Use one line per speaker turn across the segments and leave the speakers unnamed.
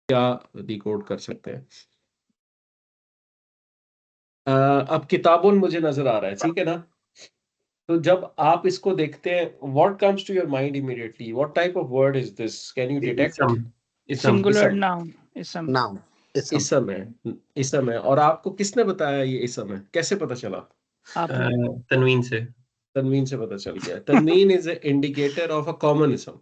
क्या डिकोड कर सकते हैं। अब किताबुन मुझे नजर आ रहा है, ठीक है ना। तो जब आप इसको देखते हैं, what comes to your mind immediately, what type of word is this, can you detect it.
इसम इसम
सिंगुलर
इसम।
नाउन, इसम।
नाउन, इसम।
इसम है, इसम है। और आपको किसने बताया ये इसम है, कैसे पता चला।
आपने
तनवीन से।
तनवीन से पता चल गया। तनवीन is a indicator of a common इसम।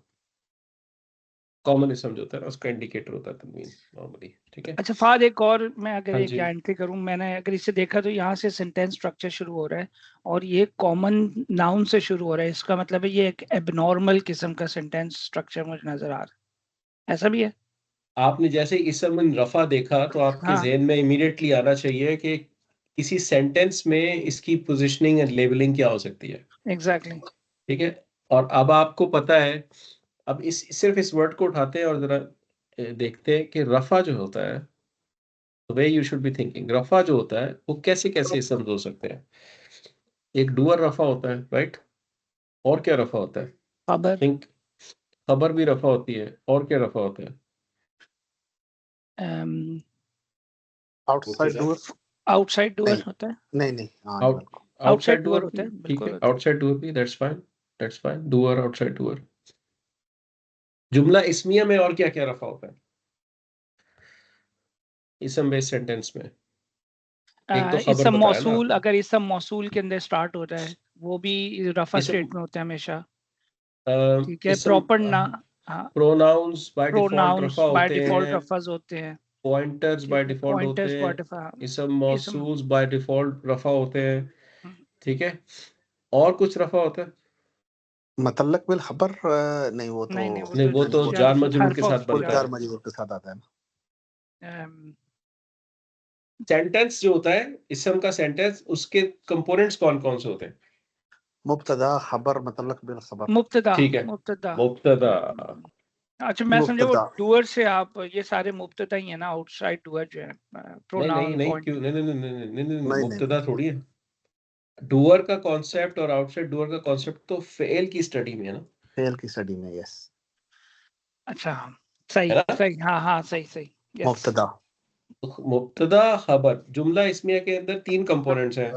कॉमन इसम जो होता है ना, उसका इंडिकेटर होता है तनवीन नॉर्मली, ठीक है।
अच्छा फाद, एक और मैं अगर
हाँ
एक
जी।
एंट्री करूं, मैंने अगर इसे देखा तो यहाँ से सेंटेंस स्ट्रक्चर शुरू हो रहा है और ये कॉमन नाउन से शुरू हो रहा है। इसका मतलब है ये एक एबनॉर्मल किस्म का सेंटेंस स्ट्रक्चर मुझे नजर आ रहा है। ऐसा भी है?
आपने जैसे इसम इन रफा देखा तो आपके
हाँ,
जहन में इमीडिएटली आना चाहिए कि किसी सेंटेंस में इसकी पोजीशनिंग एंड लेबलिंग क्या हो सकती है,
एग्जैक्टली।
ठीक है। और अब आपको पता है, अब इस सिर्फ इस वर्ड को उठाते हैं और जरा देखते हैं कि रफा जो होता है, way you should be thinking, रफा जो होता है वो कैसे कैसे इसम हो सकते हैं। एक डूअर रफा होता है, राइट। और क्या रफा होता है,
खबर,
थिंक। खबर भी रफा होती है, और क्या रफा होता है।
Outside door.
आउटसाइड डोर
नहीं
होता है।
नहीं नहीं, हाँ
आउट
बिल्कुल।
आउटसाइड
आउटसाइड डोर
डूअर
होता
भी
है,
ठीक
बिल्कुल
है,
होता है।
आउटसाइड डूअर भी, that's fine doer, outside doer. जुमला इस्मिया में और क्या क्या रफा होता है इसम बेस्ड सेंटेंस में। एक तो खबर
इसम
बताया ना
मौसूल,
आपने।
अगर इसम मौसूल के अंदर स्टार्ट हो रहा है वो भी रफा
इसम
स्टेट में होता है हमेशा।
अ,
ठीक है,
इसम
प्रॉपर ना। हाँ,
प्रोनाउंस बाय डिफॉल्ट रफा
प्रोनाउंस बाय
होते
डिफॉल्ट
हैं,
रफाज होते हैं।
पॉइंटर्स बाय
ठीक है,
डिफॉल्ट
पॉइंटर्स
होते हैं,
पॉइंटिफायर।
इसम
इसम
मौसूल्स बाय डिफॉल्ट रफा होते हैं, ठीक है। और कुछ रफा होता है।
मतल्लक बिल खबर, नहीं वो तो
नहीं नहीं, वो
नहीं,
तो
वो तो
ट्रांसपोर्ट,
जान मजरूर के साथ
वो
बनता
जार
है।
मजबूर के साथ आता है ना।
अम,
सेंटेंस जो होता है इसम का सेंटेंस, उसके कंपोनेंट्स कौन कौन से होते हैं।
मुब्तदा खबर मतल्लक बिल खबर।
मुब्तदा,
ठीक है,
मुब्तदा।
मुब्तदा।
अच्छा, मैं समझा वो
मुब्तदा।
डूअर से आप ये सारे मुब्तदा ही है ना, आउटसाइड डूअर जो है,
नहीं नहीं
प्रोनाउन
नहीं,
पॉइंट।
क्यों, नहीं नहीं नहीं नहीं नहीं नहीं, नहीं,
नहीं नहीं नहीं,
मुब्तदा थोड़ी है। डूअर का कॉन्सेप्ट और आउटसाइड डूअर का कॉन्सेप्ट तो फेल की स्टडी में है ना,
फेल की स्टडी में, यस।
अच्छा, सही
है ना।
सही, हाँ हाँ, सही सही, यस।
मुब्तदा।
तो मुब्तदा खबर, जुमला इसमिया के अंदर तीन कंपोनेंट्स हैं,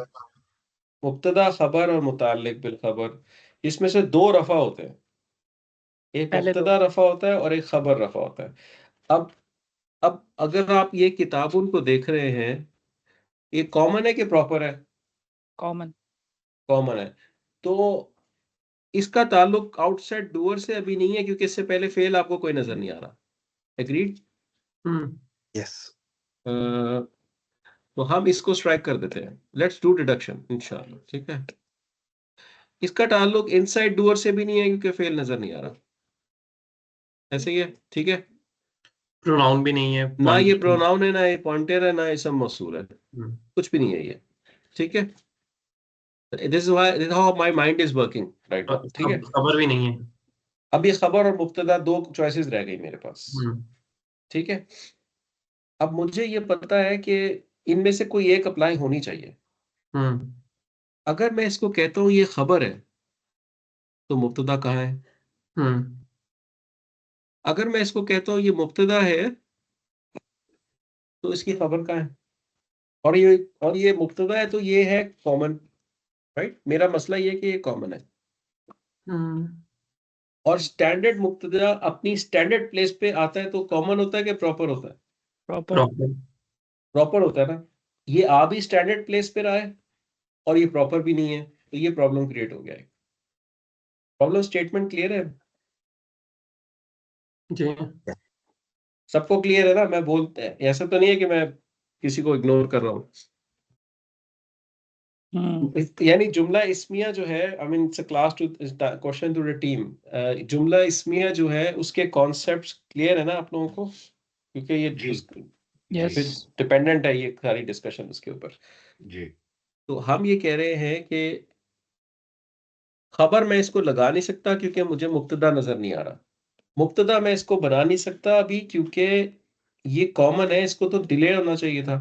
मुब्तदा खबर और मुताल्लिक बिल खबर। इसमें से दो रफा होते हैं, एक
पहले दो।
मुब्तदा रफा होता है और एक खबर रफा होता है। अब अब अगर आप ये किताब उनको देख रहे हैं, ये कॉमन है कि प्रॉपर है।
कॉमन।
कॉमन है। तो इसका ताल्लुक आउटसाइड डूअर से अभी नहीं है, क्योंकि इससे पहले फेल आपको कोई नजर नहीं आ रहा। एग्रीड।
यस।
तो हम इसको स्ट्राइक कर देते हैं, लेट्स डू डिडक्शन इंशाल्लाह, ठीक है। इसका ताल्लुक इनसाइड डूअर से भी नहीं है, क्योंकि फेल नजर नहीं आ रहा। ऐसे ही है, ठीक है।
प्रोनाउन भी नहीं है,
ना ये
पॉइंटर।
प्रोनाउन है, ना ये पॉइंटर है, ना इसम मौसूल है, कुछ भी नहीं है ये, ठीक है। This is how my mind is working right now, ठीक है।
खबर भी नहीं है।
अब ये खबर और मुब्तदा दो चॉइसेस रह गई मेरे पास,
हम्म,
ठीक है। अब मुझे ये पता है कि इनमें से कोई एक अप्लाई होनी चाहिए।
हम्म,
अगर मैं इसको कहता हूँ ये खबर है, तो मुब्तदा कहाँ है।
हम्म,
अगर मैं इसको कहता हूँ ये मुब्तदा है, तो इसकी खबर कहाँ है। और ये मुब्तदा है, तो ये है कॉमन, राइट। मेरा मसला ये है कि ये कॉमन है।
हम्म।
और स्टैंडर्ड मुब्तदा अपनी स्टैंडर्ड प्लेस पे आता है, तो कॉमन होता है कि प्रॉपर होता है।
प्रॉपर।
प्रॉपर।
प्रॉपर होता है ना। ये आ भी स्टैंडर्ड प्लेस पे रहा है और ये प्रॉपर भी नहीं है, तो ये प्रॉब्लम क्रिएट हो गया है। प्रॉब्लम स्टेटमेंट क्लियर है,
जी।
सबको क्लियर है ना। मैं बोलते हैं, ऐसा तो नहीं है कि मैं किसी को इग्नोर कर रहा हूँ। यानी जुमला इस्मिया जो है, I mean it's a class two question to the team. जुमला इस्मिया जो है उसके कॉन्सेप्ट्स क्लियर है ना आप लोगों को, क्योंकि ये
जी
यस।
फिर डिपेंडेंट है ये सारी डिस्कशन उसके ऊपर।
जी।
तो हम ये कह रहे हैं कि खबर मैं इसको लगा नहीं सकता, क्योंकि मुझे मुब्तदा नजर नहीं आ रहा। मुब्तदा मैं इसको बना नहीं सकता अभी, क्योंकि ये कॉमन है, इसको तो डिले होना चाहिए था।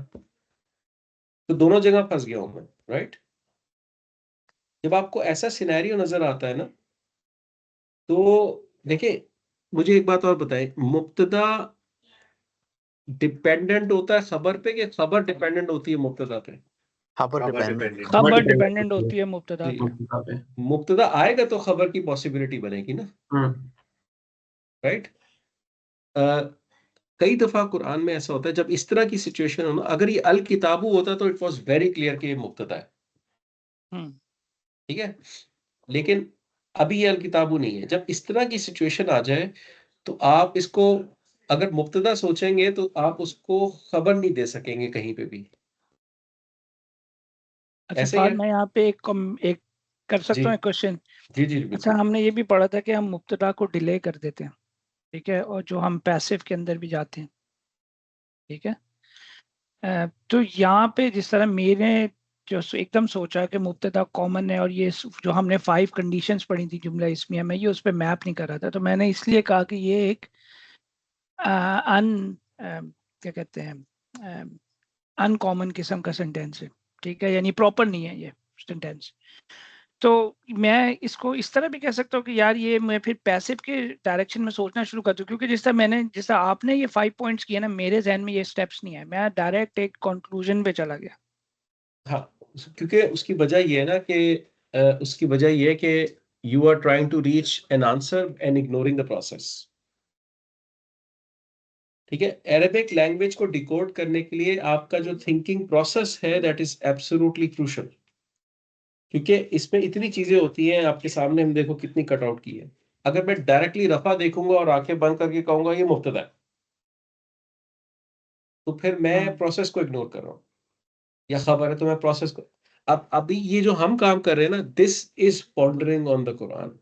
तो दोनों जगह फंस गया हूं मैं, राइट। जब आपको ऐसा सिनेरियो नजर आता है ना, तो देखिए, मुझे एक बात और बताएं, मुब्तदा डिपेंडेंट होता है खबर पे कि खबर डिपेंडेंट होती है मुब्तदा पे?
खबर डिपेंडेंट।
खबर डिपेंडेंट होती है मुब्तदा
जी।
पे।
मुब्तदा पे।
मुब्तदा आएगा तो खबर की पॉसिबिलिटी बनेगी ना, राइट? कई दफा कुरान में ऐसा होता है जब इस तरह की सिचुएशन हो ना, अगर ये अल किताबू होता तो इट वाज वेरी क्लियर कि ये मुब्तदा है,
हम्म,
ठीक है? लेकिन अभी ये अल किताबू नहीं है। जब इस तरह की सिचुएशन आ जाए तो आप इसको अगर मुब्तदा सोचेंगे तो आप उसको खबर नहीं दे सकेंगे कहीं पे भी।
अच्छा
ऐसे ही
फाद
है?
मैं यहाँ पे एक कर
जी
सकता हूँ एक क्वेश्चन।
जी जी
अच्छा
बिल्कुल।
हमने ये भी पढ़ा था कि हम मुब्तदा को डिले कर देते हैं, ठीक है, और जो हम पैसिव के अंदर भी जाते हैं, ठीक है। तो यहाँ पे जिस तरह मेरे जो एकदम सोचा कि मुब्तदा कॉमन है और ये जो हमने 5 कंडीशंस पढ़ी थी जुमला इसमें, मैं ये उस पर मैप नहीं कर रहा था, तो मैंने इसलिए कहा कि ये एक क्या कहते हैं अनकॉमन किस्म का सेंटेंस है, ठीक है, यानी प्रॉपर नहीं है ये सेंटेंस। तो मैं इसको इस तरह भी कह सकता हूँ कि यार ये मैं फिर पैसिव के डायरेक्शन में सोचना शुरू कर दूँ, क्योंकि जिस तरह आपने ये 5 पॉइंट्स किए ना, मेरे जहन में ये स्टेप्स नहीं है, मैं डायरेक्ट एक कंक्लूजन पे चला गया।
हाँ, क्योंकि उसकी वजह ये है ना कि उसकी वजह ये है कि you are trying to reach an answer and ignoring the process, ठीक है? अरेबिक लैंग्वेज को डिकोड करने के लिए आपका जो थिंकिंग प्रोसेस है दैट इज एब्सोल्युटली क्रूशियल, क्योंकि इसमें इतनी चीजें होती हैं आपके सामने, हम देखो कितनी कटआउट की है। अगर मैं डायरेक्टली रफा देखूंगा और आंखें बंद करके कहूंगा ये मुब्तदा है, तो फिर मैं प्रोसेस को इग्नोर कर रहा हूँ, या खबर है तो मैं प्रोसेस को। अब अभी ये जो हम काम कर रहे हैं ना, this is pondering on the Quran.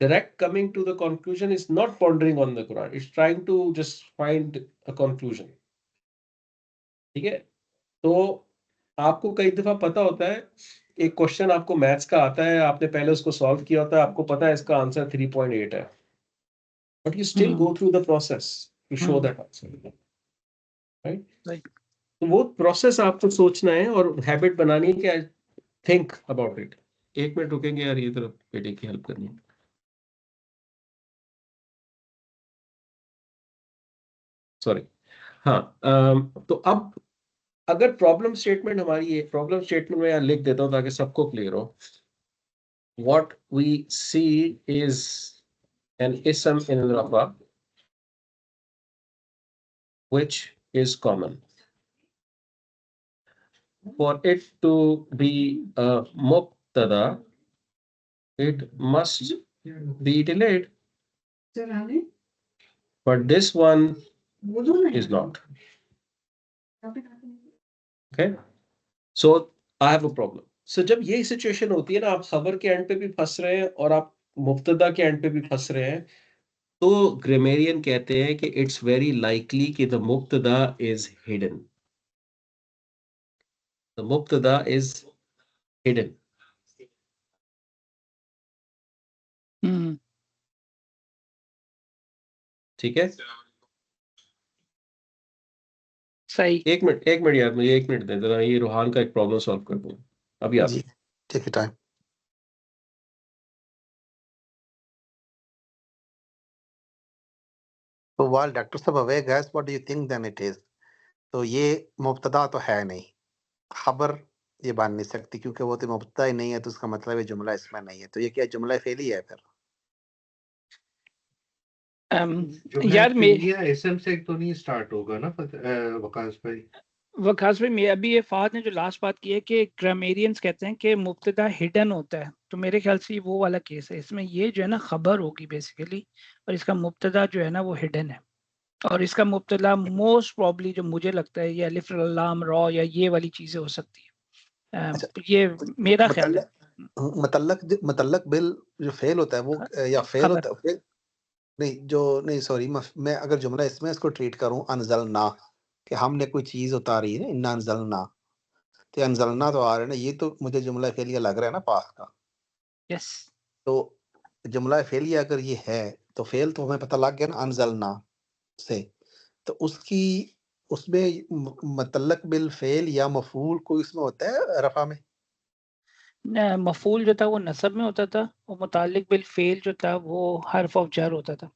Direct coming to the conclusion is not pondering on the Quran. It's trying to just find a conclusion. ठीक है? तो आपको कई दफा पता होता है, एक क्वेश्चन आपको मैथ्स का आता है, आपने पहले उसको सॉल्व किया होता है, आपको पता है इसका आंसर 3.8 है, but you still go through the process to show that answer, right?
Right.
तो वो प्रोसेस आपको सोचना है और हैबिट बनानी है कि थिंक अबाउट इट। एक मिनट रुकेंगे यार, ये तरफ बेटे की हेल्प करनी है। सॉरी। हाँ, तो अब अगर प्रॉब्लम स्टेटमेंट हमारी है, प्रॉब्लम स्टेटमेंट में यहाँ लिख देता हूँ ताकि सबको क्लियर हो। What we see is an ism in Rafa which is common. For it to be a mubtada, it must be delayed, but this one is not. Okay, so I have a problem. So जब ये situation होती है ना, आप खबर के and पे भी फंस रहे हैं और आप मुब्तदा के एंड पे भी फंस रहे हैं, तो ग्रामेरियन कहते हैं कि इट्स वेरी लाइकली कि द मुब्तदा इज हिडन। द मुब्तदा इज हिडन। ठीक है?
सही।
एक मिनट यार, मुझे एक मिनट दे जरा, ये रूहान का एक प्रॉब्लम सॉल्व कर दूं अभी आप।
जी, टेक योर टाइम। तो while डॉक्टर साहब away guys, what do you think then it is? तो ये मुब्तदा तो है नहीं, खबर ये बन नहीं सकती क्योंकि वो तो मुब्तदा ही नहीं है, तो उसका मतलब है जुमला इसमें नहीं है, तो ये क्या जुमला फेली है फिर?
यार
इसम से तो नहीं स्टार्ट होगा ना वकास भाई?
वकास भाई, अभी ये फाद ने जो लास्ट बात की है कि ग्रामेरियंस कहते हैं कि मुब्तदा हिडन होता है, तो मेरे ख्याल से वो वाला केस है। इसमें ये जो है ना खबर होगी बेसिकली, और इसका मुब्तदा जो है ना वो हिडन है, और इसका मुब्तदा मोस्ट प्रॉब्ली जो मुझे लगता है ये अलिफ लाम रॉ या ये वाली चीजें हो सकती है। ये मेरा ख्याल है।
मतल्लक बिल जो फेल होता है वो या फेल
खबर।
होता है फेल, नहीं जो नहीं सॉरी, मैं अगर जुमला इसमें इसको ट्रीट करूं अनजलना, कि हमने कोई चीज उतारी है ना, इन्ना अनजलना, तो अनजलना तो आ रहा है ना, ये तो मुझे जुमला फेलिया लग रहा है ना पास का।
यस।
तो जुमला फेलिया अगर ये है तो फेल तो हमें पता लग गया ना अनजलना से, तो उसकी उसमें मतल्लक बिल फेल या मफूल कोई उसमें होता है रफा में?
मफूल जो था वो नसब में होता था, और मुतालिक बिल फेल जो था वो हर्फ ऑफ जर होता था।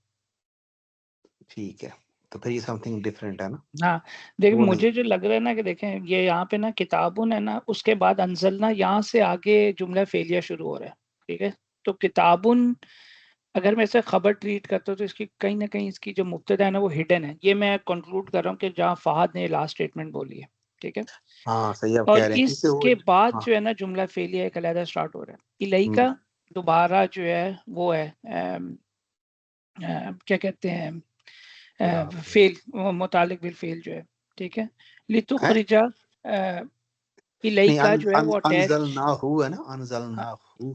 ठीक है, तो फिर ये समथिंग डिफरेंट है ना।
हाँ, देखिए
वो नहीं
मुझे जो लग रहा है ना कि देखें ये यहाँ पे ना किताबुन है ना, उसके बाद अंजलना, यहाँ से आगे जुमला फेलियर शुरू हो रहा है, ठीक है। तो किताबुन अगर मैं इसे खबर ट्रीट करता हूँ तो इसकी कहीं ना कहीं इसकी जो मुब्तदा है ना वो हिडन है। ये मैं कंक्लूड कर रहा हूँ कि जहाँ फहद ने लास्ट स्टेटमेंट बोली है, ठीक है।
हाँ सही आप
और
कह रहे हैं क्योंकि वो
इसके बाद
हाँ
जो है ना जुमला फेलियर एक अलहदा स्टार्ट हो रहा है। इलई का दोबारा जो है वो है क्या कहते हैं फेल, मुतालिक बिल फेल जो है, ठीक है।
है
लितुखरिजा इलई
नहीं
का जो है वो
अनजल
अटैच,
ना हु है ना, अनजल ना हु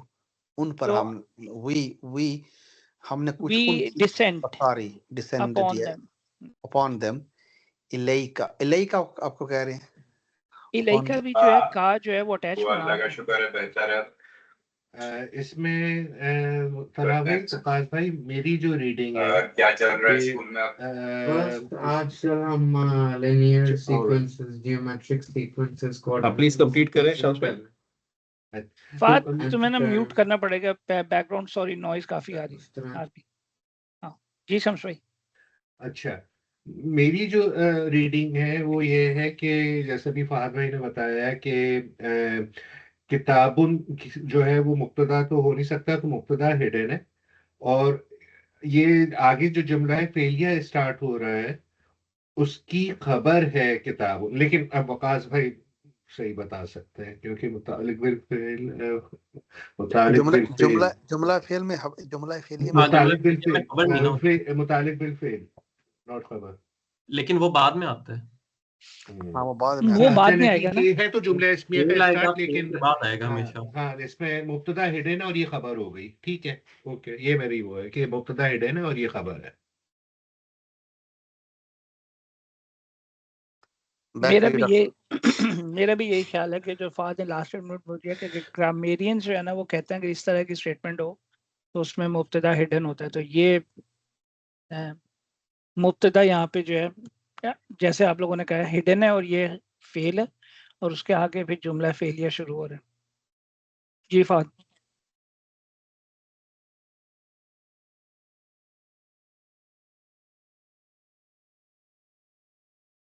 उन पर
तो
हम वी हमने कुछ
वी
उनकी
डिसेंट
अतारी डिसेंड
अपॉन
दिया
देम।
Upon them. इलेका आपको कह रहे हैं
इलई
अपॉन
का भी जो है का जो है वो अटैच
वो अल्लाह
प्रोनाउन
का
है।
शुक्र है, बेहतर है।
इसमें तनावीर प्रकाश भाई, मेरी जो रीडिंग है
क्या चल रहा है
कि
स्कूल में आप?
बस आज हम लिनियर सीक्वेंसेस, जियोमेट्रिक सीक्वेंसेस को
प्लीज कंप्लीट करें शाम पे।
फात तुम्हें ना म्यूट करना पड़ेगा, बैकग्राउंड सॉरी नॉइज काफी आ रही है आज भी। हाँ जी शम्स भाई।
अच्छा, मेरी जो रीडिंग है वो ये है कि जैसे भी फहद भाई ने बताया कि किताबुन जो है वो मुब्तदा तो हो नहीं सकता, तो मुब्तदा हिडन है। और ये आगे जो जुमला है फेलियर स्टार्ट हो रहा है उसकी खबर है किताब, लेकिन अब वकास भाई सही बता सकते हैं क्योंकि मुतालिक बिल फेल मुतालिक
जुमला
बिल
जुमला
फेल
जुमला फेल में जुमला फेलियर में
हाँ जुमला
मुतालिक बिल
फेलियर में खबर नहीं ना होती,
फेल मुतालिक बिल फेल, नॉट खबर।
लेकिन वो बाद में आता है।
हाँ वो बाद में
वो
आता है।
बाद
चले
में आएगा
ठीक
ना।
है, है तो जुमला इसमें
फेल
का
आएगा,
स्टार्ट,
फेल
लेकिन
के बाद आएगा
हाँ
हमेशा।
हाँ, इसमें मुब्तदा हिडन है और ये खबर हो गई, ठीक है। ओके, ये मेरी वो है कि मुब्तदा हिडन है और ये खबर है।
बैक
मेरा
टू यू
भी
डॉक्टर।
ये मेरा भी यही ख्याल है कि जो फाद ने लास्ट स्टेटमेंट बोल दिया कि ग्रामेरियंस जो है ना वो कहते हैं कि इस तरह की स्टेटमेंट हो तो उसमें मुब्तदा हिडन होता है। तो ये मुब्तदा यहाँ पे जो है जैसे आप लोगों ने कहा हिडन है और ये फेल है, और उसके आगे फिर जुमला फेलियर शुरू हो रहा है। जी Fahd.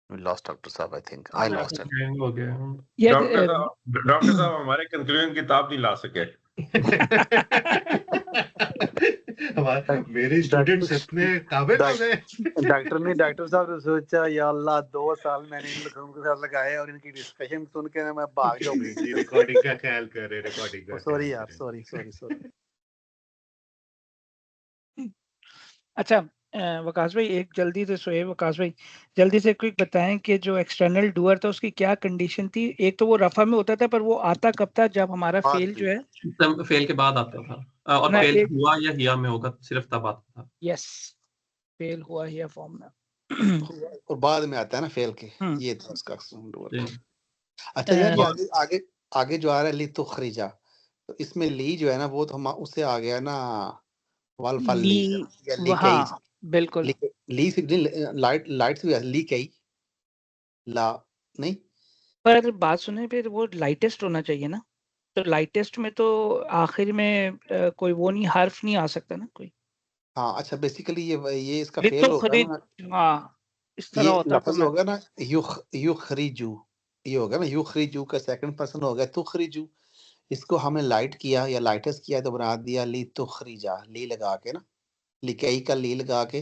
We lost Dr. Saab, I think. I lost him.
हो गया।
ये
डॉक्टर साहब हमारे कंक्लूजन किताब नहीं ला सके।
मेरे स्टूडेंट्स इतने काबिल हो गए।
डॉक्टर साहब ने सोचा या अल्लाह 2 साल मैंने इन लोगों के साथ लगाए और इनकी डिस्कशन सुन के मैं भाग जाऊंगी।
जी, रिकॉर्डिंग का ख्याल कर रहे, रिकॉर्डिंग का
सॉरी
ख्याल
यार,
कर
सॉरी।
अच्छा वकास भाई एक जल्दी से सोए वकास भाई जल्दी से क्विक बताएं कि जो एक्सटर्नल डूअर था उसकी क्या कंडीशन थी। एक तो वो रफा में होता था पर वो आता कब था जब हमारा
बाद
फेल जो है
फेल के बाद आता था, और
ना
फेल
एक
हुआ या हिया में होगा सिर्फ तब आता था।
यस फेल हुआ ही फॉर्म में।
और बाद में आता है ना फेल के,
हम्म,
ये था उसका डूअर
जी।
का। अच्छा यार, ये
अ,
आगे आगे आगे जो आ रहा है ली तो खरीजा, तो इसमें ली जो है ना वो तो हम उससे आ गया ना, वालफा ली
ली
या ली कई
हाँ बिल्कुल।
ली से लाइट लाइट से ली कई ला नहीं।
पर बात सुने फिर वो लाइटेस्ट होना चाहिए ना, तो लाइटेस्ट में तो आखिर में कोई वो नहीं हर्फ नहीं आ सकता ना कोई।
हाँ अच्छा, बेसिकली ये इसका फेल
लितो
होगा
खरीद
ना,
हाँ इस तरह
ये
होता तो
लफ्ज
मैं
होगा ना युखरिजू, ये होगा ना युखरिजू का सेकंड पर्सन हो गया तुखरिजू। इसको हमने लाइट किया या लाइटस किया तो बना दिया ली तुखरिजा, ली लगा के ना, लिकई का ली लगा के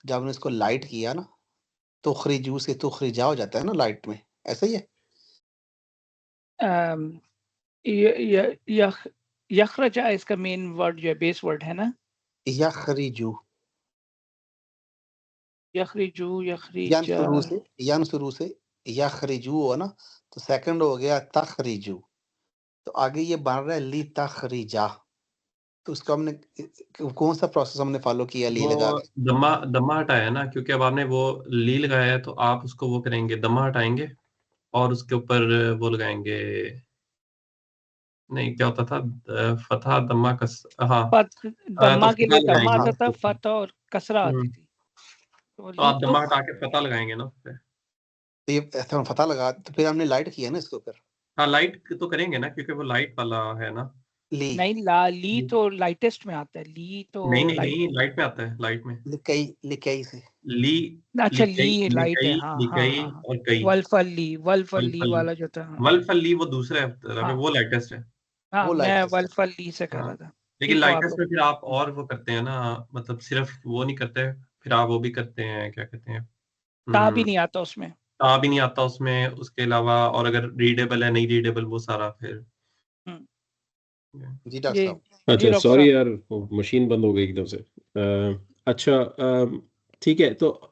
जब हमने इसको लाइट किया ना, तुखरिजू से तुखरिजा हो जाता है ना लाइट में, ऐसा ही है।
अम, यखरजा इसका मेन वर्ड जो है बेस वर्ड है ना।
यखरिजू
यखरिजू यखरिजा
यन शुरू से यखरिजू हो ना, तो सेकंड हो गया तखरिजू, तो आगे ये बन रहा है ली तखरिजा। तो उसको हमने कौन सा प्रोसेस हमने फॉलो किया ली लगा
वो
के?
दमा दमा हटाया ना, क्योंकि अब आपने वो ली लगाया है तो आप उसको वो करेंगे, दमा हटाएंगे और उसके ऊपर वो लगाएंगे। नहीं, क्या होता था, फतहा दमा कस, हाँ
फत
तो
दम्मा के
फतहा
लिए दम्मा
लगाएंगे ना
आता था,
उसके ऊपर।
फत और कसरा आती थी। तो
तो आप दमा
लितुख
हटा के फतहा लगाएंगे ना उस पे।
तो ये ऐसा फतह लगा, तो फिर हमने लाइट किया ना इसके ऊपर।
हाँ लाइट तो करेंगे ना, क्योंकि वो लाइट वाला है ना,
ली
नहीं ली तो लाइटेस्ट में आता है, ली तो
नहीं नहीं
लाइट,
नहीं, लाइट में आता है, लाइट में
लिकई लिकई से
ली,
अच्छा
लिकई,
ली लाइट है,
लिकई,
हाँ हाँ
लिकई
हाँ हाँ,
और कई।
वल्फली
वल्फल,
वाला जो था, हाँ
वल्फल ली वो दूसरा है तरह में,
हाँ
वो लाइटेस्ट है।
हाँ,
वो
मैं
लाइटेस्ट है।
वल्फली से कर
हाँ,
रहा था।
लेकिन
ठीक हो आप
लाइटेस्ट
लोग,
में फिर आप और वो करते हैं ना, मतलब सिर्फ वो नहीं करते, फिर आप वो भी करते हैं, क्या कहते हैं,
ता भी नहीं आता उसमें।
ता भी नहीं आता उसमें, उसके अलावा और अगर रीडेबल है नहीं रीडेबल वो सारा फिर।
जी डॉक्टर
ये
साहब।
जी
अच्छा
डॉक्टर
सॉरी
साहब,
यार, मशीन बंद हो गई एकदम से। अच्छा, ठीक है, तो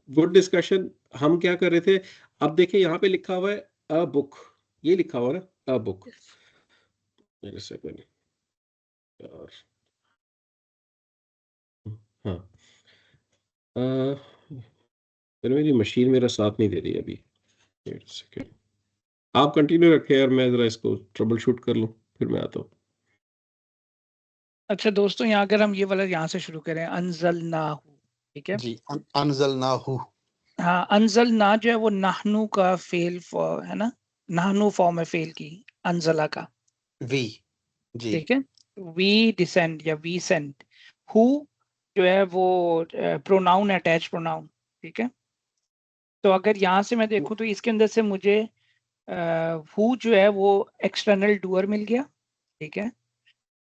गुड डिस्कशन। हम क्या कर रहे थे, अब देखिए यहाँ पे लिखा हुआ है अ बुक, ये लिखा हुआ है ना, अ बुक। एक सेकंड यार, हाँ, मेरी मशीन मेरा साथ नहीं दे रही अभी। एक सेकंड, आप कंटिन्यू रखें यार, मैं जरा इसको ट्रबल शूट कर लूँ, फिर मैं आता हूँ।
अच्छा दोस्तों, यहाँ अगर हम ये वाला यहाँ से शुरू करें, अनजल ना हूँ, ठीक है,
जी अनजल ना हु।
हाँ, अनजल ना जो है वो नाहनु का फेल है ना, नाहनु फॉर्म है फेल की, अनजला का,
वी जी
ठीक है, वी डिसेंड या वी सेंड, हु जो है वो प्रोनाउन, अटैच प्रोनाउन, ठीक है। तो अगर यहाँ से मैं देखूँ तो इसके अंदर से मुझे हु जो है वो एक्सटर्नल डूअर मिल गया, ठीक है,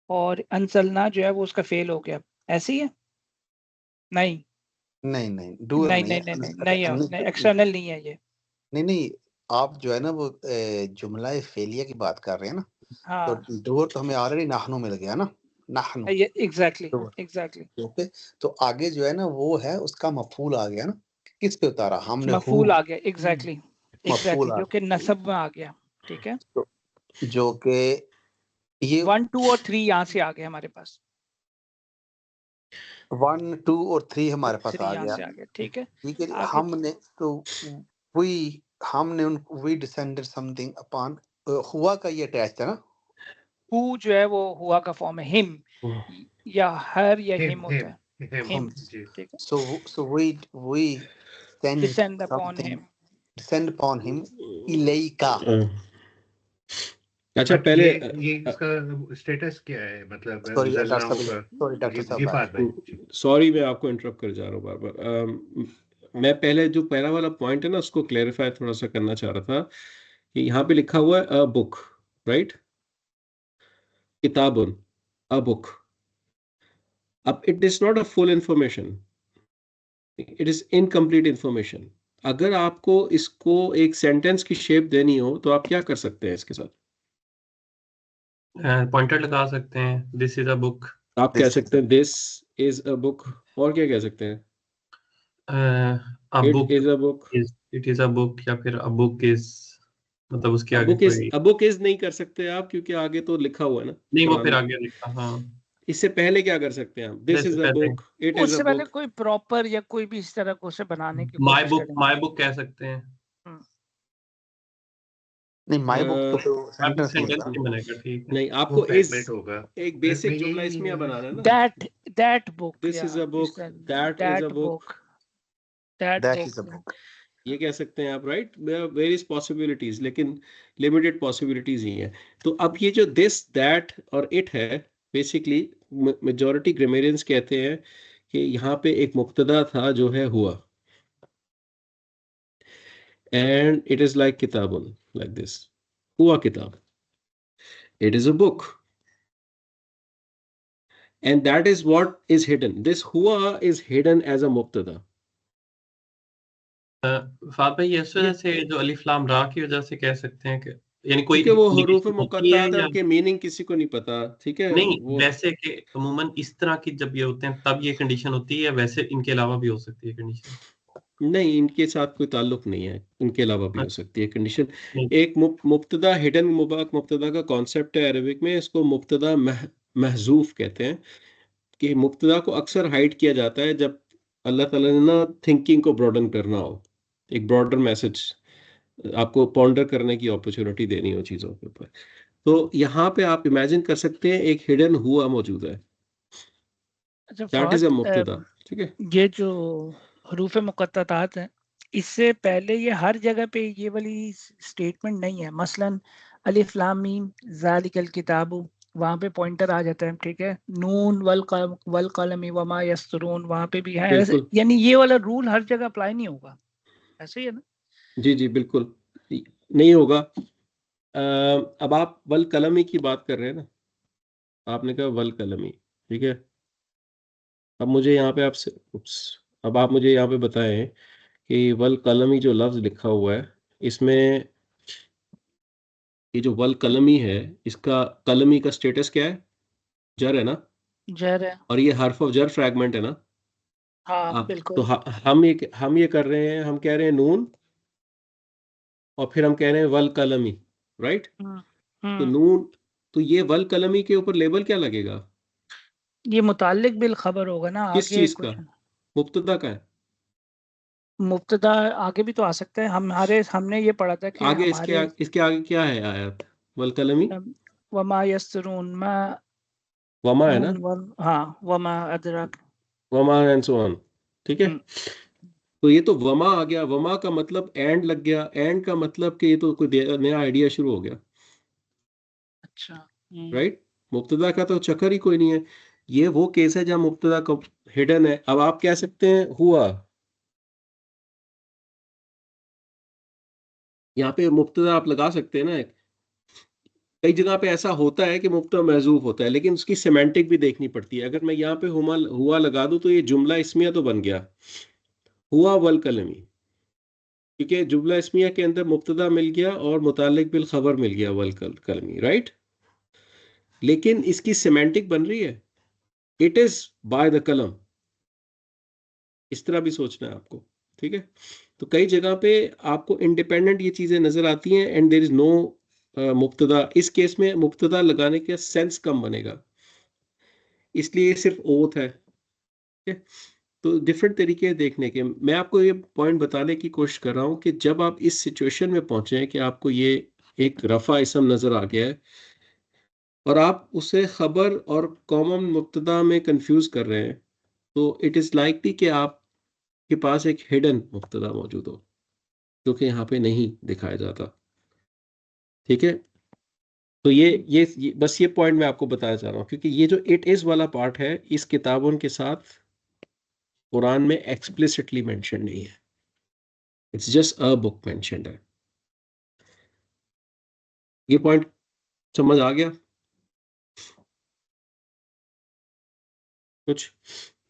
और अनसलना जो है वो उसका फेल हो गया, ऐसे ही है? नहीं
नहीं डूअर
नहीं
नहीं
नहीं
है
नहीं नहीं नहीं
नहीं
नहीं, एक्सटर्नल नहीं है ये।
नहीं आप जो है ना वो जुमला फेलिया की बात कर रहे हैं ना, तो
हाँ,
डूअर तो हमें ऑलरेडी नाहनु मिल गया ना, नाहनु
ये एग्जैक्टली
डूअर।
एग्जैक्टली,
ओके, तो आगे जो है ना वो है उसका मफूल आ गया ना, किस पे उतारा हमने, हु
मफूल आ गया, एग्जैक्टली
मफूल
एग्जैक्टली,
आ
जो कि
गया,
नसब में आ गया, ठीक है।
तो जो कि ये
1 2 और 3 यहाँ से आ गए हमारे पास,
1 2 और 3 हमारे पास
3
आ
यहाँ
गया,
से आ गया, ठीक है।
ठीक है।
आगे
हमने तो वी हमने उन वी डिसेंडेड समथिंग अपॉन, हुआ का ये अटैच है ना,
हु जो है वो हुआ का फॉर्म है, हिम या हर या
हिम
हिम होता है,
हिम
हिम,
जी।
ठीक है,
so we send
descend upon
something,
him.
descend upon him Ileka.
अच्छा
बट
पहले
ये इसका स्टेटस क्या है, मतलब
सॉरी डॉक्टर
जलना
साहब,
होगा।
सॉरी डॉक्टर साहब
गिफात भाई जी।
सॉरी मैं आपको इंटरप्ट कर जा रहा हूँ बार बार। मैं पहले जो पहला वाला पॉइंट है ना उसको क्लेरिफाई थोड़ा सा करना चाह रहा था कि यहाँ पे लिखा हुआ है अ बुक, राइट, किताबुन, अ बुक। अब it is not a full information, it is incomplete information. अगर आपको इसको एक सेंटेंस की शेप देनी हो तो आप क्या कर सकते हैं इसके साथ?
पॉइंटर लगा सकते हैं, दिस इज अ बुक,
आप कह सकते हैं दिस इज अ बुक, और क्या कह सकते हैं?
A
it
book
is a book.
Is, it is a book, या फिर अ बुक इज, मतलब उसके आगे
बुक इज,
कोई
बुक इज नहीं कर सकते आप क्योंकि आगे तो लिखा हुआ है ना
नहीं, वो
कुरान
फिर
में।
आगे लिखा, हाँ।
इससे पहले क्या कर सकते हैं आप? दिस
जैसे
इज अ
पहले
बुक, इट इज अ
उससे पहले
बुक।
कोई प्रॉपर या कोई भी इस तरह को उसे बनाने की कोशिश करेंगे।
माई बुक कह सकते हैं।
हम्म,
नहीं माई बुक तो
माई बुक
सेंटेंस नहीं
सेंटेंस
होगा
नहीं बनेगा, ठीक है।
नहीं,
वो
आपको इज
फ्रेगमेंट होगा।
एक बेसिक
नहीं
जुमला
नहीं
इसमें बनाना है ना।
दैट बुक
दिस
या
is a book, that is a
that
book,
book, that
that is a
book,
book.
ये कह सकते हैं आप, राइट। वेरियस पॉसिबिलिटीज, लेकिन लिमिटेड पॉसिबिलिटीज ही है। तो अब ये जो दिस दैट और इट है, बेसिकली मेजॉरिटी ग्रामेरियंस कहते हैं कि यहाँ पे एक मुब्तदा था जो है हुआ, and it is like kitabun, like this, huwa kitab, it is a book, and that is what is hidden. This huwa is hidden as a mubtada.
फात भाई, ये इस वजह से जो अलिफ लाम रा की वजह से कह सकते हैं कि यानी कोई
क्योंकि वो हरूफ
इंडिकेशन होती है,
मुक़त्तात है,
या
उनके मीनिंग किसी को नहीं पता, ठीक है
नहीं,
वो।
वैसे कि अमूमन इस तरह की जब ये होते हैं तब ये कंडीशन होती है, या वैसे इनके अलावा भी हो सकती है कंडीशन?
नहीं, इनके साथ कोई ताल्लुक नहीं है, इनके अलावा भी हो सकती है कंडीशन।
नहीं,
एक मुब्तदा, हिडन मुब्तदा का कॉन्सेप्ट है अरबिक में, इसको मुब्तदा महजूफ कहते हैं, कि मुब्तदा को अक्सर हाइड किया जाता है जब अल्लाह ताला ने ना थिंकिंग को ब्रॉडन करना हो, एक ब्रॉडर मैसेज आपको पॉन्डर करने की अपॉर्चुनिटी देनी हो चीज़ों के ऊपर। तो यहाँ पे आप इमेजिन कर सकते हैं एक हिडन हुआ मौजूद है,
अच्छा
दैट इज अ
फहद,
मुब्तदा, ठीक है।
ये जो हरूफ मुक़त्तात हैं, इससे पहले ये हर जगह पे ये वाली स्टेटमेंट नहीं है। मसलन अलिफ लाम मीम ज़ालिकल किताबु, वहां पे पॉइंटर आ जाता है, ठीक है। नून वल कलमी वमा यस्तरून, वहां पे भी है ऐसे,
बिल्कुल
यानी ये वाला रूल हर जगह अप्लाई नहीं होगा, ऐसे ही है ना?
जी जी बिल्कुल नहीं होगा। अब आप वल कलमी की बात कर रहे हैं ना, आपने कहा वल कलमी, ठीक है। अब मुझे यहाँ पे आपसे अब आप मुझे यहाँ पे बताएं कि वल कलमी जो लफ्ज लिखा हुआ है इसमें, ये जो वल कलमी है इसका कलमी का स्टेटस क्या है? जर है ना,
जर है।
और ये हर्फ ऑफ जर फ्रैगमेंट है ना।
हाँ
अब तो
बिल्कुल।
हम ये कर रहे हैं, हम कह रहे हैं नून और फिर हम कह रहे हैं वल कलमी, राइट।
हम्म
तो
हम्म।
नून, तो ये वल कलमी के ऊपर लेबल क्या लगेगा?
ये मुताल्लिक बिल खबर होगा ना,
किस
आगे
चीज का?
क्वेश्चन।
मुब्तदा का है।
मुब्तदा आगे भी तो आ सकता है, हमने ये पढ़ा था कि
आगे
हमारे
इसके आगे क्या है आयत? वल कलमी
वमा यस्तरून मा,
वमा है ना,
नून वन, हाँ वमा अदरक।
वमा एंड सो ऑन, ठीक है।
हम्म,
तो ये तो वमा आ गया, वमा का मतलब एंड लग गया, एंड का मतलब कि ये तो कोई नया आइडिया शुरू हो गया,
अच्छा।
राइट। मुब्तदा का तो चक्कर ही कोई नहीं है। ये वो केस है जहां मुब्तदा का हिडन है। अब आप कह सकते हैं हुआ, यहाँ पे मुब्तदा आप लगा सकते हैं ना। कई जगह पे ऐसा होता है कि मुब्तदा महजूफ होता है, लेकिन उसकी सिमेंटिक भी देखनी पड़ती है। अगर मैं यहाँ पे हुआ लगा दूं तो ये जुमला इस्मिया तो बन गया, हुआ वल कलमी, क्योंकि जुमला इस्मिया के अंदर मुब्तदा मिल गया और मुतालिक बिल खबर मिल गया वल कलमी, राइट। लेकिन इसकी सिमेंटिक बन रही है, इट इज बाय द कलम, इस तरह भी सोचना है आपको, ठीक है। तो कई जगह पे आपको इंडिपेंडेंट ये चीजें नजर आती हैं एंड देयर इज नो मुब्तदा। इस केस में मुब्तदा लगाने का सेंस कम बनेगा, इसलिए ये सिर्फ ओथ है, ठीक है। तो डिफरेंट तरीके हैं देखने के। मैं आपको ये पॉइंट बताने की कोशिश कर रहा हूं कि जब आप इस सिचुएशन में पहुंचे हैं कि आपको ये एक रफा इसम नजर आ गया है और आप उसे खबर और कॉमन मुब्तदा में कंफ्यूज कर रहे हैं, तो इट इज लाइकली कि आपके पास एक हिडन मुब्तदा मौजूद हो जो कि यहाँ पे नहीं दिखाया जाता, ठीक है। तो बस ये पॉइंट मैं आपको बताना चाह रहा हूँ, क्योंकि ये जो इट इज वाला पार्ट है इस किताबों के साथ कुरान में एक्सप्लिसिटली मेंशन नहीं है, it's just a book mentioned है। ये पॉइंट समझ आ गया कुछ?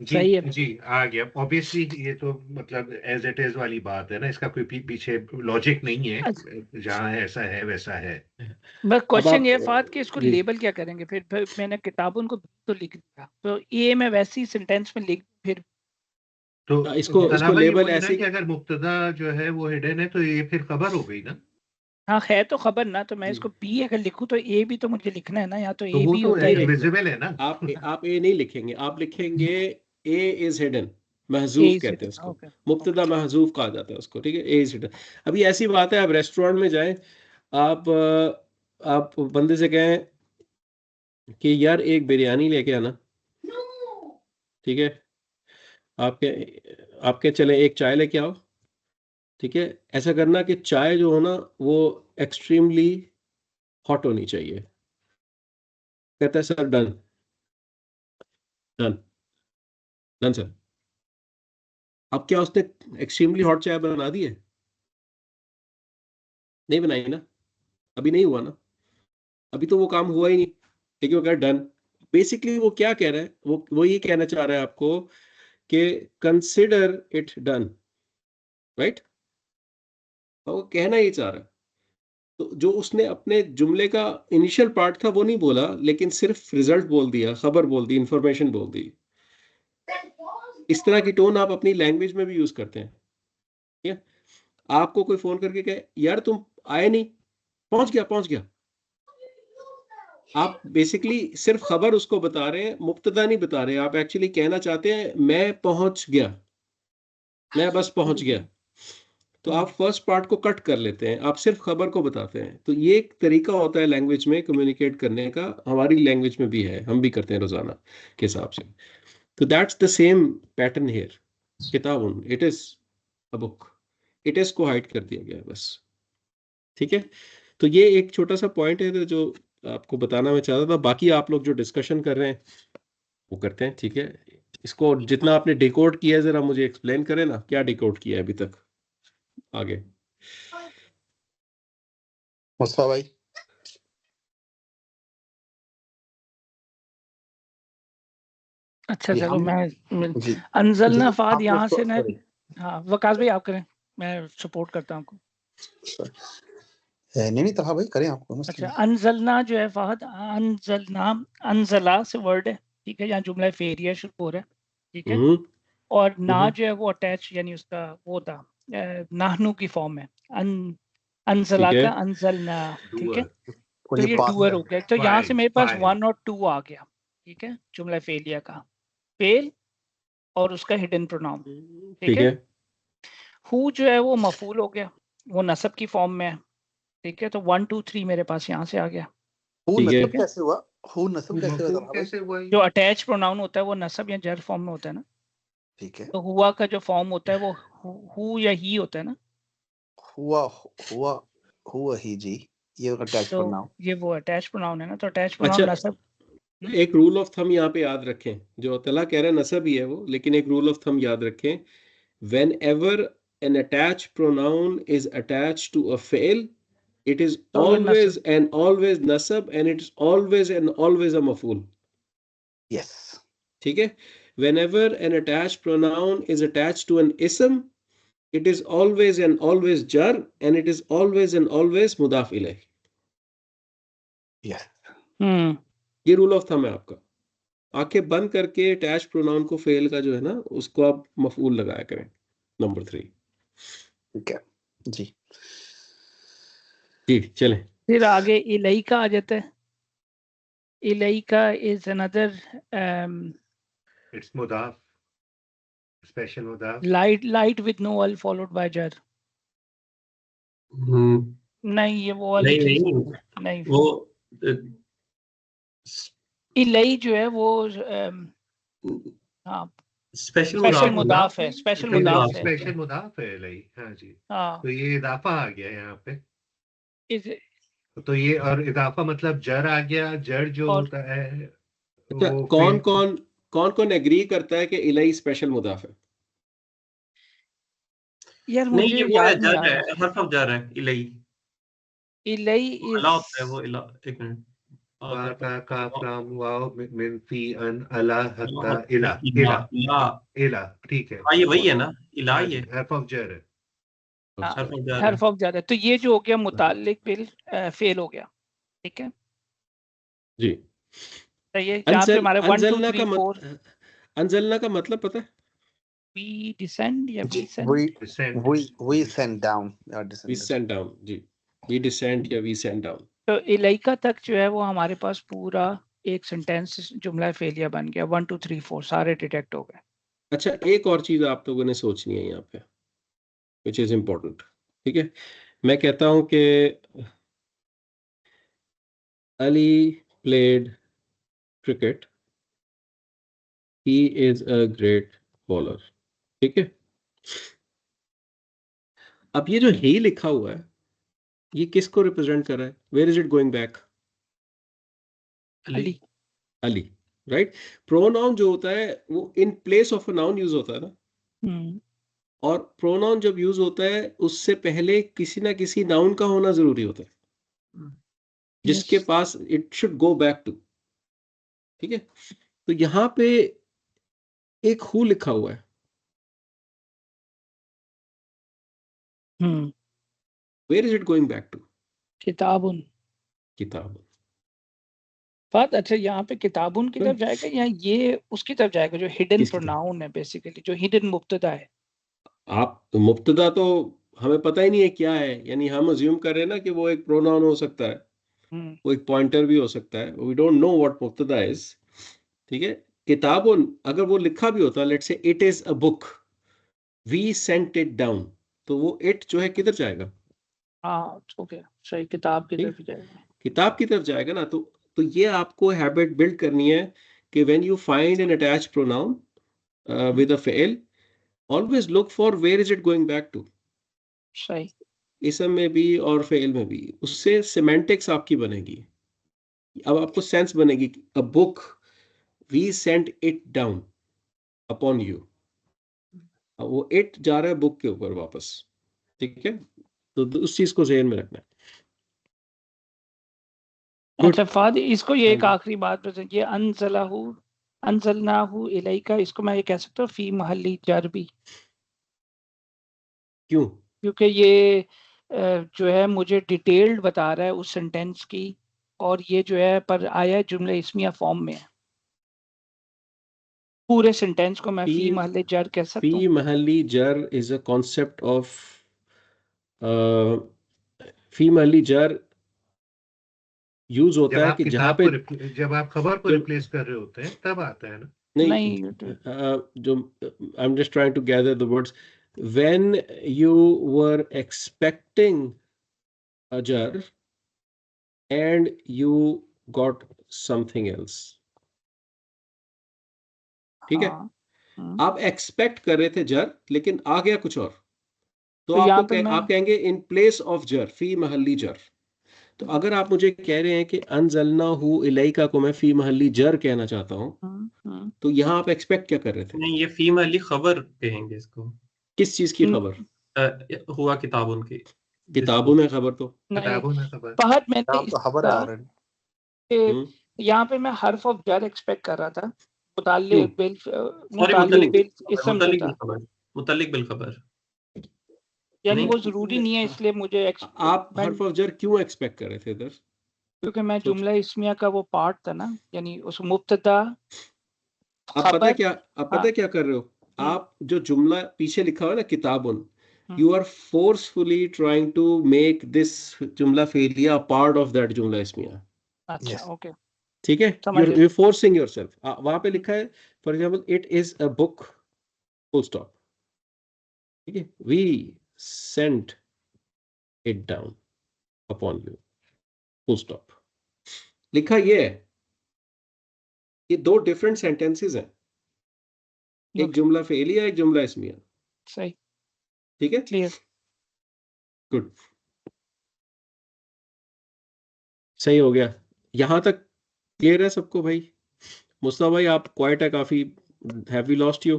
जी
सही है।
जी आ गया। ऑब्वियसली ये तो मतलब एज इट इज वाली बात है ना, इसका कोई पीछे लॉजिक नहीं है,
अच्छा,
जहाँ ऐसा है वैसा है।
बस
अब
क्वेश्चन
आप
ये फात कि इसको
जी,
लेबल क्या करेंगे फिर मैंने किताबों को तो लिख दिया, तो ये मैं वैसी सेंटेंस में लिख फिर।
तो
इसको
तलहबा ये
लेबल
बोले ना
ऐसे,
कि अगर मुब्तदा जो है वो हिडन है तो ये फिर खबर हो गई ना।
हाँ है तो खबर ना, तो मैं
जी
इसको बी अगर लिखूं तो ए भी तो मुझे लिखना है ना, या तो
तो
ए
वो
बी
तो
होता है
नहीं
या
लिखना।
विजिबल है ना।
आप ए नहीं लिखेंगे, आप लिखेंगे ए इज हिडन,
ए
महजूफ
इज
कहते हैं
रिटन।
उसको,
ओके ओके।
मुब्तदा महजूफ कहा जाता है उसको, ठीक है। ए इज हिडन। अभी ऐसी बात है, आप रेस्टोरेंट में जाएं, आप बंदे से कहें कि यार एक बिरयानी लेके आना, ठीक है। आपके आपके चले एक चाय लेके आओ, ठीक है। ऐसा करना कि चाय जो हो ना वो एक्सट्रीमली हॉट होनी चाहिए। कहता है sir done, done, done sir. अब क्या उसने एक्सट्रीमली हॉट चाय बना दी है? नहीं बनाई ना, अभी नहीं हुआ ना, अभी तो वो काम हुआ ही नहीं, लेकिन वो कह डन। बेसिकली वो क्या कह रहा है, वो ये कहना चाह रहा है आपको कि कंसिडर इट डन, राइट। वो कहना ही चाह रहा है। तो जो उसने अपने जुमले का इनिशियल पार्ट था वो नहीं बोला, लेकिन सिर्फ रिजल्ट बोल दिया, खबर बोल दी, इंफॉर्मेशन बोल दी। इस तरह की टोन आप अपनी लैंग्वेज में भी यूज करते हैं, ठीक है। आपको कोई फोन करके कहे यार तुम आए नहीं, पहुंच गया पहुंच गया, आप बेसिकली सिर्फ खबर उसको बता रहे हैं, मुब्तदा नहीं बता रहे। आप एक्चुअली कहना चाहते हैं मैं पहुंच गया, मैं बस पहुंच गया। तो आप फर्स्ट पार्ट को कट कर लेते हैं, आप सिर्फ खबर को बताते हैं। तो ये एक तरीका होता है लैंग्वेज में कम्युनिकेट करने का, हमारी लैंग्वेज में भी है, हम भी करते हैं रोजाना के हिसाब से। तो that's the same pattern here. किताबुन it is a book, it is को हाइड कर दिया गया है बस, ठीक है। तो ये एक छोटा सा पॉइंट है जो आपको बताना मैं चाहता था। बाकी आप लोग जो डिस्कशन कर रहे हैं वो करते हैं, ठीक है। इसको जितना आपने डिकोड किया है जरा मुझे एक्सप्लेन करें ना, क्या डिकोड किया है अभी तक आगे।
मुस्तफा भाई।
अच्छा
जी
चलो
हम
मैं
जी
अनजलना
जी
फाद
हम
यहाँ
उसको
से ना।
सॉरी
हाँ वकास भाई आप करें, मैं सपोर्ट करता हूँ आपको।
नहीं नहीं तलहा भाई करें, आपको मसला
अच्छा
नहीं।
अनजलना जो है फहद, अनजलना, अनजला से वर्ड है, ठीक है, यहाँ जुमला फेरिया शुरू हो रहा है, ठीक है।
हम्म
और ना
हम्म,
जो है वो अटैच, यानी उसका वो था नाहनु की फॉर्म है।
ठीक
अनजला
है।
का अनजलना, ठीक है।
डूअर
और
तो
ये
ये
पास
डूअर
है।
हो गया, तो यहाँ से
फाइल
मेरे पास
फाइल
1 और 2 आ गया, ठीक है, जुमला फेलिया का फेल और उसका हिडन प्रोनाउन, ठीक
ठीक
है।
है।
हु जो है वो मफूल हो गया, वो नसब की फॉर्म में है, ठीक है। तो 1 2 3 मेरे पास यहाँ से आ गया,
हु
ठीक है।
नसब
ठीक है।
कैसे हुआ? हु नसब कैसे हुआ
मफहूम
तलहा भाई?
कैसे हुआ
जो
ये?
अटैच प्रोनाउन होता है वो नसब या जर फॉर्म में होता है ना।
ठीक है।
तो हुआ का जो फॉर्म होता है वो हु या ही होता है ना।
हुआ हुआ हुआ ही जी, ये अटैच
तो
प्रोनाउन।
ये वो अटैच प्रोनाउन है ना, तो अटैच
अच्छा,
प्रोनाउन नसब।
एक रूल ऑफ थंब यहाँ पे याद रखें, जो तला कह रहे हैं नसब ही है वो, लेकिन एक रूल ऑफ थंब याद रखें। whenever an attached pronoun is attached to a fail, it is
तो
always
नसब,
and always nasab, and it is always and always a maf'ul.
Yes
ठीक है। whenever an attached pronoun is attached to an ism, it is always and always jar, and it is always and always mudaf ilayh.
Yes
ये rule of thumb है आपका। आंखें बंद करके attach pronoun को fail का जो है ना उसको आप मफूल लगाया करें। नंबर 3।
ठीक है जी।
जी चलें।
फिर आगे इलई का आ जाता है। इलई का इज अनदर
इट्स मुदाफ, स्पेशल मुदाफ।
लाइट विद नो अल फॉलोड बाय जर। नहीं ये वो वाली
नहीं
चीज
नहीं,
नहीं।
वो
इलई जो है वो हाँ
स्पेशल
स्पेशल
मुदाफ है ना।
मुदाफ है, स्पेशल
स्पेशल
मुदाफ
मुदाफ
है।
है।
स्पेशल मुदाफ है लई, हाँ जी।
हाँ
तो ये इदाफा आ गया यहाँ पे।
इस
तो ये और इदाफा मतलब जर आ गया, जर जो
और
होता है
अच्छा,
वो
कौन
फेल।
कौन कौन कौन एग्री करता है कि इलाई स्पेशल मुदाफ है?
यार
नहीं,
मुझे
ये वो है,
याद नहीं आ
जर है,
रहा।
हर्फ ऑफ जर है, इलई।
इलई
वो
इज
अला होता है, वो इला, एक मिनट।
वा
हर्फ
का काफ
ऑफ
लाम वाव मिन फी अन अला
इला
हत्ता
होता है,
इला
इला
इला
इला।
इला, ठीक है।
हाँ ये वही है ना, इला
हाँ
ही
जी,
है,
हर्फ ऑफ जर है।
हाँ
हर्फ ऑफ जर है।
हर्फ ऑफ ज्यादा, तो ये जो हो गया मुताल्लिक बिल फेल हो गया, ठीक है।
जी।
तो ये जहाँ पे हमारे 1 2
अनजलना
3 4
अनजलना का मतलब पता है?
वी डिसेंड या
जी
we send.
Descent.
we send down or
we
descended।
Send down जी। वी डिसेंड या वी सेंड डाउन।
तो इलाइका तक जो है वो हमारे पास पूरा एक सेंटेंस जुमला फेलिया बन गया। 1 2 3 4 सारे डिटेक्ट हो गए।
अच्छा, एक और चीज आप लोगों ने सोचनी है यहाँ पे, विच इज इम्पोर्टेंट। ठीक है, मैं कहता हूं कि Ali played cricket, he is a great bowler. ठीक है, अब ये जो ही लिखा हुआ है ये किसको रिप्रेजेंट कर रहा है? Where is it going back?
Ali.
Ali, right. Pronoun जो होता है वो in place of a noun use होता है ना, और प्रोनाउन जब यूज होता है उससे पहले किसी ना किसी नाउन का होना जरूरी होता है जिसके
यस
पास it should go back to. ठीक है, तो यहां पे एक हु लिखा हुआ है, where is it going back to?
किताबुन।
किताब।
बात अच्छा यहाँ पे किताबुन की तरफ जाएगा या ये उसकी तरफ जाएगा जो हिडन
किसकी तरफ?
प्रोनाउन है, बेसिकली जो हिडन मुब्तदा है।
आप मुब्तदा तो हमें पता ही नहीं है क्या है, यानी हम अज्यूम कर रहे हैं ना कि वो एक प्रोनाउन हो सकता है,
हम्म,
वो एक पॉइंटर भी हो सकता है, वी डोंट नो व्हाट मुब्तदा इज। ठीक है, किताबुन अगर वो लिखा भी होता, let's say it is a book, we sent it down, तो वो इट जो है किधर जाएगा?
हाँ ओके सही, किताब की
ठीक,
तरफ ही जाएगा।
किताब की तरफ जाएगा ना। तो ये आपको हैबिट बिल्ड करनी है कि when you find an attached pronoun with a fail, always look for where is it going back to.
सही।
इसम में भी और फेल में भी, उससे सिमेंटिक्स आपकी बनेगी। अब आपको सेंस बनेगी कि a book we sent it down upon you, वो इट जा रहा है बुक के ऊपर वापस, ठीक है, तो उस चीज को ज़हन में रखना है। Good.
अच्छा फाद, इसको ये एक
हाँ जी।
आखिरी बात बता, ये अनज़लनाहु इलैका, इसको मैं ये कह सकता हूँ फी महल्ली जर भी,
क्यों?
क्योंकि ये जो है मुझे डिटेल्ड बता रहा है उस सेंटेंस की, और ये जो है पर आया है जुमले इस्मिया फॉर्म में है। पूरे सेंटेंस को मैं फी महल्ली जर कह सकता
फी
हूँ।
महल्ली जर इज अ कॉन्सेप्ट ऑफ फी महल्ली जर यूज
जब
होता है
आप
कि जहाँ
किताब
पे
को जब आप खबर को
जो
रिप्लेस कर रहे होते हैं तब आता है ना।
नहीं,
जो I am just trying to gather the words, when you were expecting a जर and you got something else, ठीक है,
हाँ,
आप एक्सपेक्ट कर रहे थे जर लेकिन आ गया कुछ और, तो
तो यहाँ पे
आप कहेंगे इन प्लेस ऑफ जर फी महल्ली जर। तो अगर आप मुझे कह रहे हैं कि अनज़लनाहु इलैका को मैं फी महल्ली जर कहना चाहता हूं, तो यहाँ आप एक्सपेक्ट क्या कर रहे थे?
नहीं, ये फीम अली खबर कहेंगे इसको।
किस चीज की खबर?
हुआ किताब उनकी,
किताबों में खबर तो
नहीं,
किताबों में खबर,
फहद मैंने
नाम तो खबर है
इसका
ऑलरेडी।
यहाँ पे मैं हर्फ ऑफ जर एक्सपेक्ट कर रहा था,
क्यों?
मुताल्लिक बिल इसम जो
मुतल्लिक
था,
बिल खबर, मुतल्लिक बिल खबर।
यानी
नहीं,
वो जरूरी नहीं है, इसलिए मुझे
आप हर्फ ऑफ जर क्यों एक्सपेक्ट कर रहे थे इधर?
क्योंकि मैं
सोच-
जुमला इस्मिया का वो पार्ट था ना, यानी उस मुब्तदा
आप पता है
खबर।
क्या, आप पता है क्या कर रहे हो? आप जो जुमला पीछे लिखा हुआ है ना किताबुन, you are forcefully trying to make this जुमला फेलिया part of that जुमला इसमिया,
अच्छा,
Yes.
ओके,
ठीक है,
समझ गया।
you're forcing yourself। वहां पे लिखा है for example it is a book full stop, ठीक है, we sent it down upon you full stop, लिखा ये है। ये दो डिफरेंट सेंटेंसेस हैं, एक
Okay,
जुमला फेलिया एक जुमला इसमिया,
सही,
ठीक है,
क्लियर।
गुड, सही हो गया, यहां तक क्लियर है सबको भाई? मुस्तफा भाई आप क्वाइट है काफी, have we lost you?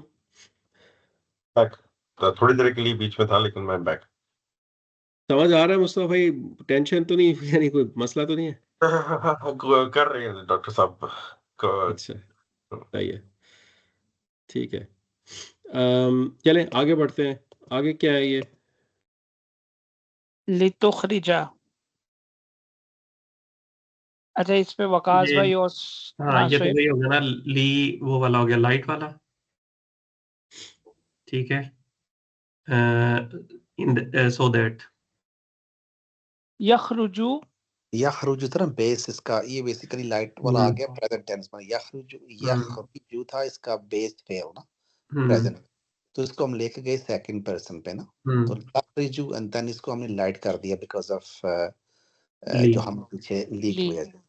Back, तो थोड़ी देर के लिए बीच में था लेकिन मैं बैक।
समझ आ रहा है मुस्तफा भाई? टेंशन तो नहीं, यानी कोई मसला तो नहीं है?
कर रहे हैं डॉक्टर साहब।
अच्छा, सही है, ठीक है, चलें आगे बढ़ते हैं। आगे क्या है ये?
लितुखरिजा, अच्छा इस पे वकास
ये
भाई और
हाँ, ये तो
सोहेब।
वही हो गया ना, ली वो वाला हो गया, लाइट वाला, ठीक है, इन सो दैट।
यखरुजु,
यखरुजु था ना बेस इसका, ये बेसिकली लाइट वाला आ गया प्रेजेंट टेंस में। यखरुजु था इसका बेस फेल ना, प्रेजेंट, तो इसको हम लेके गए सेकंड पर्सन पे ना, तो यखरुजु एंड देन इसको हमने लाइट कर दिया बिकॉज ऑफ जो हम पीछे ली की वजह से।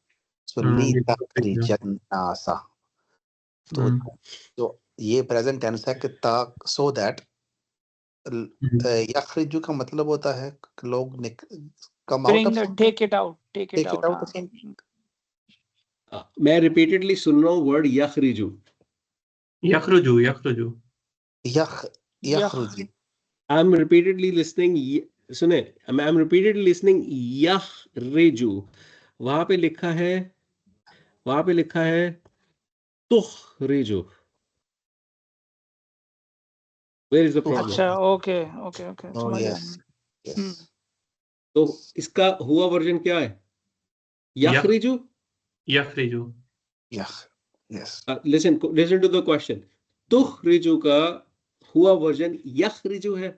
सो ली तखरिजन नासा, तो ये प्रेजेंट टेंस है कि ताक सो दैट, यखरुजु का मतलब होता है लोग come out of something,
take it out, take it
take it
out.
Out something.
मैं रिपीटेडली सुन रहा हूँ वर्ड यखरिजु,
यखरुजु, यखरुजु,
यखरुजु,
आई एम रिपीटेडली लिसनिंग, सुने, आई एम रिपीटेडली लिसनिंग यखरिजु, वहां पे लिखा है तुखरिजु, वेयर इज द प्रॉब्लम?
अच्छा, ओके ओके ओके,
Oh
समझ गया।
yes, yes.
तो इसका हुआ वर्जन क्या है? यखरिजु।
यखरिजु,
Yes.
Listen to the question, तुखरिजु का हुआ वर्जन यखरिजु है,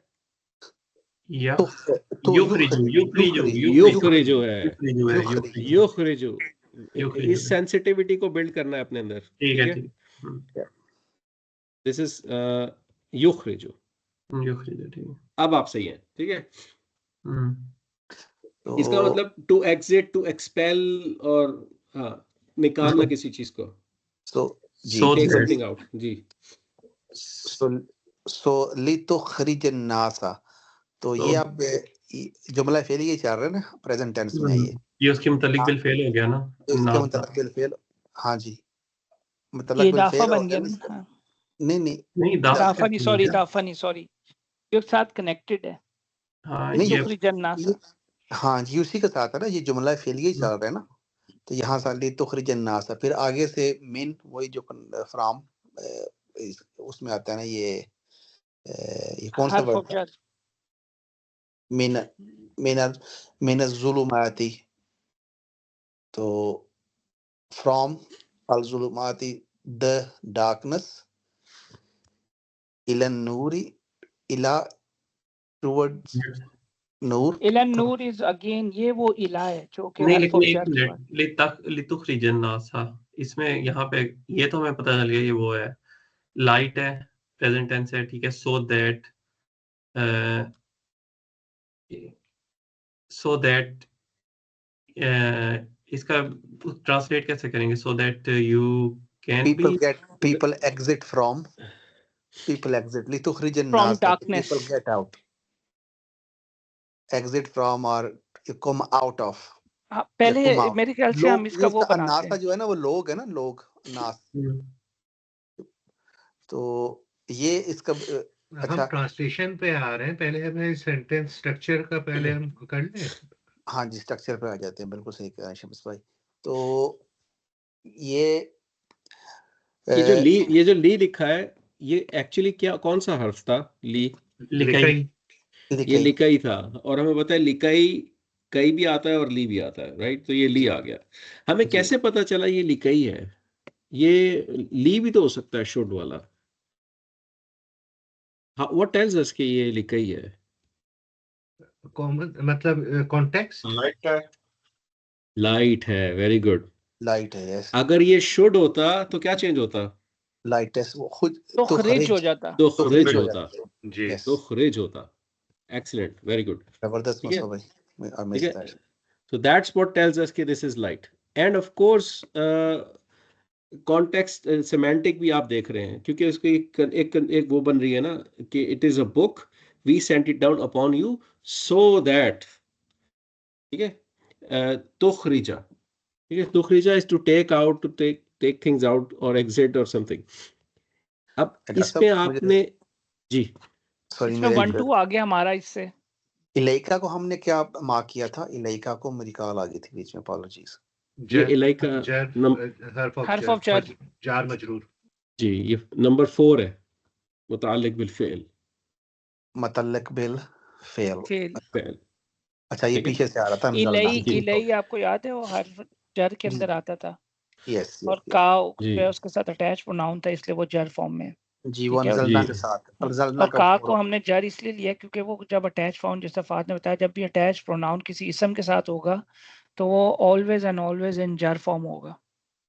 युखरिजु, युखरिजु,
युखरिजु है,
युखरिजु,
युखरिजु।
युखरिजु,
इस सेंसिटिविटी को बिल्ड करना है अपने अंदर,
ठीक है,
दिस इज युखरिजु।
युखरिजु, ठीक है।
अब आप सही हैं, ठीक है,
तो
इसका मतलब टू एग्जिट, टू एक्सपेल, और हाँ निकालना किसी चीज को,
So
take
that-
something out जी।
सो लितुखरिजन नासा, तो ये आप जुमला फेलिया चल रहे हैं ना प्रेजेंट टेंस में है ये,
ये उसके मुतालिक
हाँ
बिल फेल हो गया ना,
इसके
ना
मतलब बिल फेल, हाँ जी
ये
मतलब बिल
इदाफा
फेल हो
बन
गया
गया
ना
ना।
इसका।
हाँ,
नहीं नहीं
नहीं, दाफ
इदाफा
कैसे
नहीं,
हो
सॉरी,
गया?
इदाफा नहीं, सॉरी, ये साथ कनेक्टेड है।
हाँ,
नहीं
ये
तुखरिजन नासा।
ये हाँ जी उसी के साथ है ना, ये जुमला फेलिया ही चल रहा है ना। तो यहाँ से तुखरिजन नासा, फिर आगे से मिन वही जो फ्राम उसमें आता है ना, ये कौन सा
हर्फ
वर्ड
ऑफ
है?
जर।
मिन मिनल मिनल जुलुमाती, तो फ्रॉम अल जुलुमाती द डार्कनेस, इलन नूरी, इला टुवर्ड्स नूर।
इलन नूर इज अगेन, ये वो इला है जो कि
नहीं,
हर्फ
लेकिन
ऑफ
एक
जर के बाद।
मिनट, लितुखरिजन नासा, इसमें यहाँ पे ये तो हमें पता चल गया, ये वो है, लाइट है, प्रेजेंट टेंस है, ठीक है, सो दैट इसका ट्रांसलेट कैसे करेंगे? सो that you can be,
people exit from, people exit लितुखरिजन
From
NASA,
darkness.
people get out, exit from or come out of,
हाँ,
या
पहले
come out।
मेरे ख्याल से हम
लोग,
इसका
ये
वो
इसका
बनाते
अन्नासा
हैं।
जो है ना वो लोग है ना, लोग नास, तो ये इसका
हम
अच्छा
ट्रांसलेशन पे आ रहे हैं, पहले हमें सेंटेंस स्ट्रक्चर का पहले हम कर लें।
हाँ जी स्ट्रक्चर पे आ जाते हैं, बिल्कुल सही कह रहे हैं शम्स भाई। तो ये
ये जो ली लिखा है, ये एक्चुअली क्या, कौन सा हर्फ था? ली,
लिकाई।
ये लिकाई था, और हमें पता है लिकाई कई भी आता है और ली भी आता है, राइट? तो ये ली आ गया। हमें
जी।
कैसे पता चला ये लिकाई है? ये ली भी तो हो सकता है, शुड वाला। हाँ, व्हाट टेल्स अस कि ये लिकाई है?
कॉमन मतलब कॉन्टेक्स्ट।
लाइट क्या है?
लाइट है, वेरी गुड।
लाइट है, यस।
अगर ये शुड होता तो क्या चेंज होता?
लाइट है वो खुद
तो
तो
खरिज हो जाता।
तो
तो
खरिज
खरिज हो
होता,
जाती है।
जी।
यस,
तो खरिज होता। Excellent, very good.
जबरदस्त
ठीक है,
मसला भाई, आई
ठीक
मिस
है।
That.
So that's what tells us कि this is light. And of course, context semantic भी आप देख रहे हैं, क्योंकि उसकी एक वो बन रही है ना कि it is a book, we sent it down upon you so that, ठीक है, तुखरिजा, ठीक है, तुखरिजा is to take out, to take things out और एग्जिट और समथिंग। अब इसमें आपने जी,
सॉरी
इसमें
मेरे
1-2 आ गया हमारा इससे।
इलाइका को हमने क्या मार्क किया था? इलाइका को मेरी कॉल आ गई थी बीच में, अपॉलॉजीज।
ये इलाइका
हर्फ ऑफ जर।
जार मजरूर।
जी, ये नंबर 4 है, मुताल्लिक बिल फेल।
मुतल्लिक बिल फेल।
फेल,
अच्छा ये
ठीक है।
पीछे से आ रहा था
इलई,
जी।
इलई आपको याद है वो हर्फ जर के अंदर आता था,
यस
और
यस
काव
जी।
पे उसके साथ अटैच प्रोनाउन था, इसलिए वो जर फॉर्म में है।
जी, वो
ठीक है।
अनजलना
जी।
के साथ, अनजलना
और
का
का
पूरा
को हमने जर इसलिए लिया क्योंकि वो जब अटैच फाउंड, जैसा फाद ने बताया, जब भी अटैच प्रोनाउन किसी इसम के साथ होगा तो वो ऑलवेज एंड ऑलवेज इन जर फॉर्म होगा।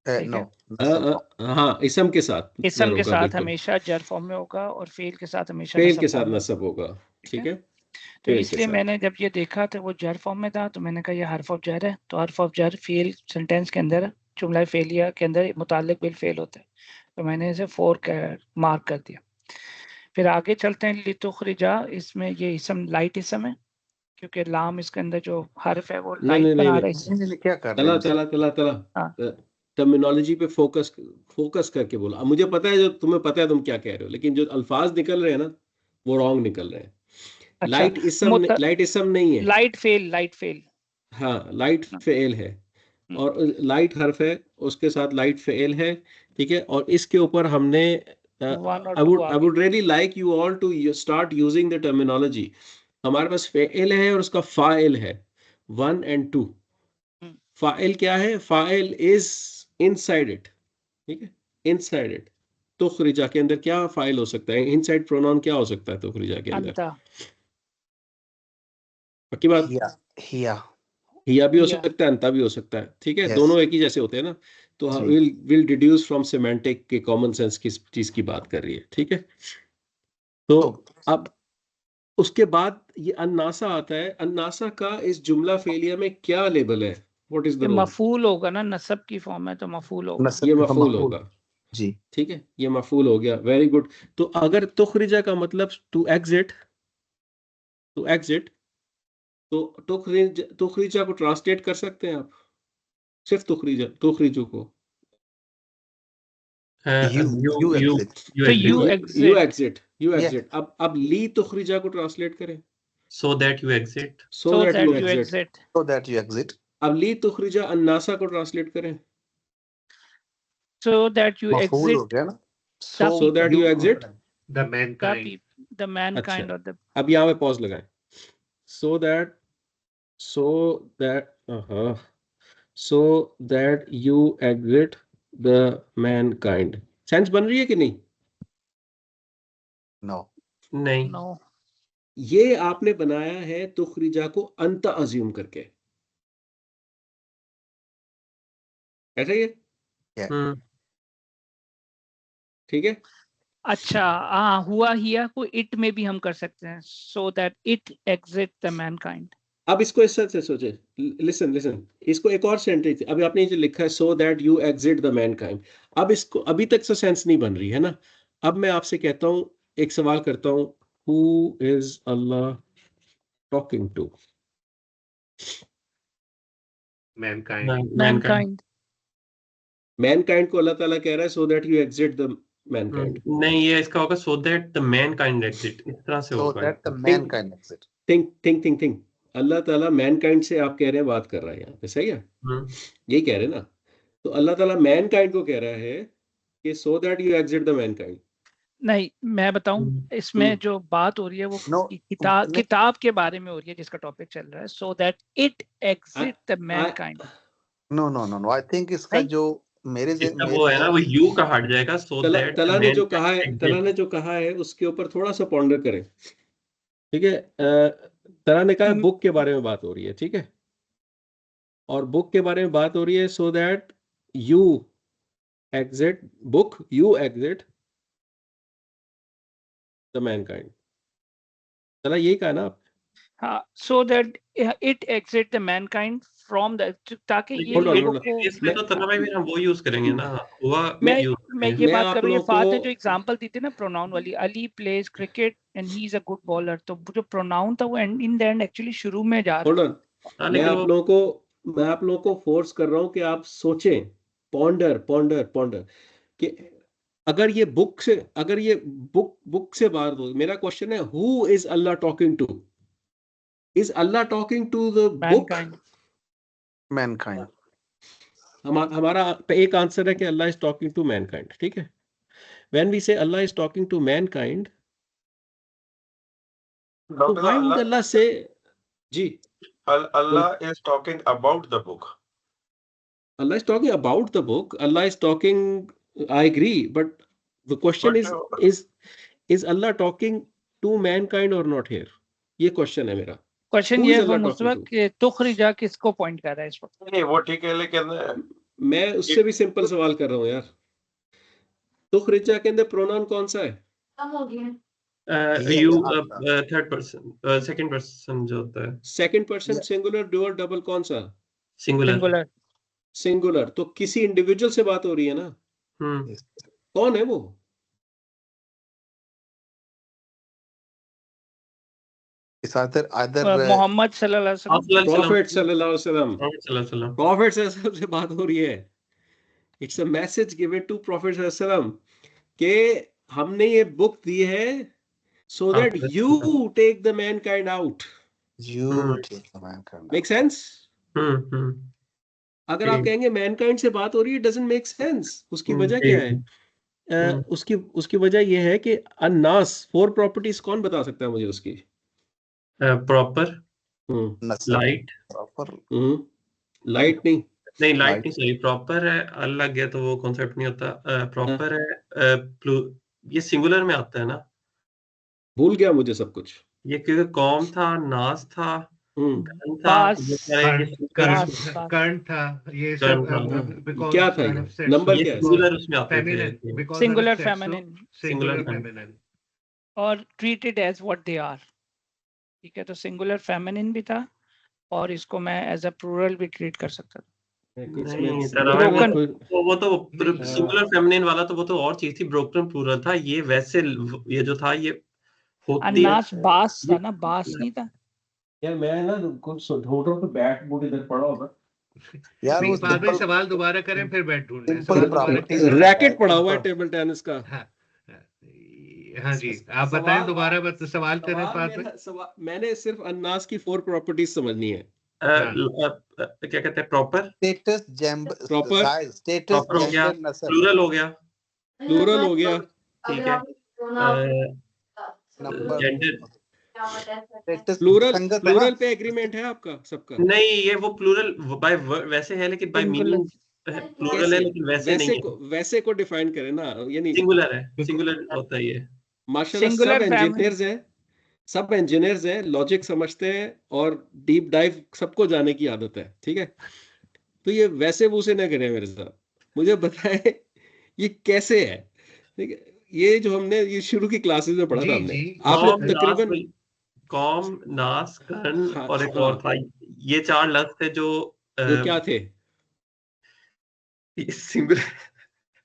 ठीक
नो
हाँ, इसम के साथ
इसम
जर
के
होगा,
साथ
बिल्कुल।
हमेशा जर फॉर्म में होगा और फेल के साथ हमेशा
फेल
नसब
के साथ
फॉर्म में।
नसब होगा, ठीक है।
तो
फेल के
इसलिए
साथ,
मैंने जब ये देखा तो वो जर फॉर्म में था, तो मैंने कहा ये हर्फ ऑफ जर है, तो हर्फ ऑफ जर फेल सेंटेंस के अंदर, जुमला फेलिया के अंदर मुताल्लिक बिल फेल होता है, तो मैंने इसे 4 मार्क कर दिया। फिर आगे चलते हैं, लितुखरिजा, इसमें ये इसम लाइट इसम है, क्योंकि लाम इसके अंदर जो हर्फ है वो
नहीं
लाइट
नहीं नहीं
बना
नहीं,
रहा है।
नहीं क्या कर रहे
तला
हैं?
तला तला
हाँ।
तला टर्मिनोलॉजी पे फोकस करके बोला। अब मुझे पता है, जो तुम्हें पता है तुम क्या कह रहे हो, लेकिन जो अल्फाज निकल रहे हैं ना, वो रॉन्ग निकल रहे हैं।
अच्छा,
लाइट इसम नहीं है।
Light fail.
हाँ, लाइट फेल है,
हम्म।
और लाइट हर्फ है, उसके साथ लाइट फेल है, ठीक है। और इसके ऊपर हमने
One or
I
two
would
uh
आई
गए।
Would really like you all to start using the terminology. हमारे पास फेल है और उसका फाइल है, 1 and 2। फाइल क्या है? फाइल इज इनसाइड इट, ठीक है, इनसाइड इट। तुखरिजा के अंदर क्या फाइल हो सकता है? इनसाइड प्रोनाउन क्या हो सकता है तुखरिजा के अंदर?
अंता।
पक्की बात?
हिया
हिया भी हो
हिया।
सकता है, अंता भी हो सकता है, ठीक है।
Yes.
दोनों एक ही जैसे होते हैं ना, तो
जी।
विल डिड्यूस फ्रॉम सिमेंटिक के कॉमन सेंस की चीज की बात कर रही है, ठीक है। तो अब उसके बाद ये अन्नासा आता है। अन्नासा का इस जुमला फेलिया में क्या लेबल है? व्हाट इज द
ये
रोल?
मफूल होगा ना, नसब की फॉर्म है तो मफूल होगा।
नसब
ये
का
मफूल
मफूल।
होगा,
जी।
ठीक है, ये मफूल हो गया, वेरी गुड। तो अगर तुखरिजा का मतलब टू एग्जिट, तो तुखरिजा को ट्रांसलेट कर सकते हैं आप, सिर्फ तुखरिजू को।
you exit.
तो you
यू
exit.
एग्जिट। अब ली तुखरिजा को ट्रांसलेट करें,
so that you exit.
So that you exit.
So that you exit.
अब ली तुखरिजा अन्नासा को ट्रांसलेट करें,
So that you
मफूल हो
exit
गया ना,
so that you exit
The mankind.
the mankind
अच्छा।
or the
अब यहाँ पे पॉज लगाएं, so that you exit the mankind। Sense बन रही है कि नहीं?
no.
नहीं,
no.
ये आपने बनाया है तुखरिजा को अंत अज्यूम करके, ऐसा ही है, ठीक है।
अच्छा, हाँ, हुआ हिया को इट में भी हम कर सकते हैं, so that it exit the mankind।
अब इसको इस तरह से सोचे, लिसन, इसको एक और सेंटेंस, अभी आपने जो लिखा है so that you exit the Mankind, अब इसको अभी तक तो सेंस नहीं बन रही है ना। अब मैं आपसे कहता हूं, एक सवाल करता हूं, who is Allah talking to?
Mankind.
Mankind को अल्लाह ताला कह रहा है so that you exit the mankind.
नहीं, ये इसका होगा so that the mankind exit, इस तरह से
So
होगा।
that the mankind exit.
Think Allah ताला मैनकाइंड से आप कह रहे हैं बात कर रहा है यहाँ पे, सही है? यही कह रहे हैं ना। तो अल्लाह ताला मैनकाइंड को कह रहा है कि सो that you exit the mankind.
नहीं, मैं बताऊं, इसमें जो बात हो रही है वो
No,
किताब के बारे में हो रही है जिसका टॉपिक चल रहा है, so that it exit the mankind।
no. I think इसका
नहीं?
जो मेरे
इसका वो है ना, वो यू का हट जाएगा, so that
तला ने जो
mankind
कहा है उसके ऊपर थोड़ा सा पॉन्डर करें, ठीक है। तला ने कहा बुक के बारे में बात हो रही है, ठीक है, और बुक के बारे में बात हो रही है, so that you exit book, you exit the Mankind. तला यही कहा ना आप?
हाँ, so that it exit the mankind from the, ताकि ये
Hold on,
लोगों
hold on.
को,
इसमें तो तला भाई हम वो यूज करेंगे ना, हुआ
मैं
यूज
ये
मैं
बात
आप
कर रहा हूँ, ये
लोगों
फात ने
को-
जो एग्जांपल दी थी ना प्रोनाउन वाली, Ali pledge cricket and he is a good bowler, तो जो प्रोनाउन था वो इन द एंड एक्चुअली शुरू में जा रहा
होल्ड
है।
ऑन, मैं आप लोगों को फोर्स कर रहा हूं कि आप सोचें, पॉन्डर कि अगर ये बुक से बात हो, मेरा क्वेश्चन है who is Allah talking to? Is Allah talking to the book?
mankind.
हमारा एक आंसर है कि Allah is talking to mankind, ठीक है। When we say Allah is talking to mankind, तो व्हाई वुड अल्लाह से, जी,
Allah is talking about the book.
Allah is talking about the book. Allah is talking, I agree, but the question
But,
is Allah talking to mankind or not here? ये question है मेरा।
Question
Who
ये
is
है
Allah
Mustafa
talking to?
कि तुखरिजा किसको point कर रहा है इस वक्त?
नहीं वो ठीक है, लेकिन
मैं उससे भी सिंपल सवाल कर रहा हूँ यार। तुखरिजा के अंदर प्रोनाउन कौन सा है?
You third person, second person जो होता है,
second person singular, dual, double, कौन सा?
सिंगुलर।
सिंगुलर। तो किसी इंडिविजुअल से बात हो रही है ना, कौन है वो?
either
मोहम्मद सल्लल्लाहु अलैहि वसल्लम,
प्रॉफिट सल्लल्लाहु अलैहि वसल्लम।
वसल्लम।
प्रॉफिट सल्लल्लाहु अलैहि वसल्लम से बात हो रही है। It's a message given to prophet सल्लल्लाहु अलैहि वसल्लम के हमने ये बुक दी है so that you take the mankind out.
you take the mankind.
Make sense? अगर आप
ठीक।
कहेंगे मैनकाइंड से बात हो रही है, doesn't make sense। उसकी वजह क्या है? उसकी वजह यह है कि अन्नास, 4 प्रॉपर्टीज कौन बता सकता है मुझे उसकी?
प्रॉपर लाइट,
लाइट नहीं,
लाइट नहीं, सॉरी, प्रॉपर है, अलग है तो वो कॉन्सेप्ट नहीं होता। प्रॉपर है, ये सिंगुलर में आता है ना,
भूल गया मुझे सब कुछ।
ये क्योंकि कौम था, नास था, गन था,
बास,
ये सारे
कर्ण था, ये सब because
क्या था ये?
of sex,
नंबर
ये
क्या है?
सिंगुलर उसमें आते
feminine,
थे।
because
Singular
of sex,
feminine.
so singular
Singular
feminine.
और treated as what they are, ठीक है। तो सिंगुलर फेमिनिन भी था और इसको मैं एज अ प्लूरल भी ट्रीट कर सकता था।
नहीं,
Broken.
वो तो सिंगुलर फेमिनिन वाला तो वो तो और चीज थी, ब्रोकन प्लूरल था। ये वैसे ये जो था ये होती है,
अन्नास बास था ना, बास नहीं था।
यार मैं ना कुछ ढूंढ रहा हूँ, बैट बूट इधर पड़ा होगा।
यार
नहीं,
वो
बाद में
सिंपल
सवाल दोबारा करें फिर बैट ढूंढना है।
सिंपल
सवाल दोबारा
प्रॉपर्टीज
कीजिए।
रैकेट पड़ा हुआ है टेबल टेनिस का।
हाँ हाँ जी, आप बताएं दोबारा, सवाल करें बाद में।
मैंने सिर्फ अन्नास की 4 प्रॉपर्टीज समझनी है।
क्या कहते हैं, प्रॉपर
स्टेटस जेंब
Proper,
साइज स्टेटस
प्रॉपर हो गया,
जेंडर नस्ल
प्लूरल हो गया,
प्लूरल हो गया,
ठीक है,
नंबर
जेंडर
स्टेटस
प्लूरल
संगत है ना।
प्लूरल पे एग्रीमेंट है आपका सबका?
नहीं, ये वो प्लूरल बाय वैसे है, लेकिन बाय
Singular.
मीनिंग प्लूरल है,
कैसे?
लेकिन वैसे नहीं है,
वैसे को डिफाइन करें ना, यानी
सिंगुलर है, सिंगुलर होता है ये।
माशाल्लाह सब
Singular family.
इंजीनियर्स हैं, सब इंजीनियर्स हैं, लॉजिक समझते हैं और डीप डाइव सबको जाने की आदत है, ठीक है? तो ये वैसे वूसे ना करें मेरे साथ, मुझे बताएं ये कैसे है, ठीक है? ये जो हमने ये शुरू की क्लासेस में पढ़ा
जी
था हमने,
जी,
आप लोग
कॉम, नास,
तकरीबन
कॉम, नास, कर्ण
हाँ
और एक
हाँ,
और था, ये 4 लफ्ज थे जो
वो क्या थे?
सिंगुलर।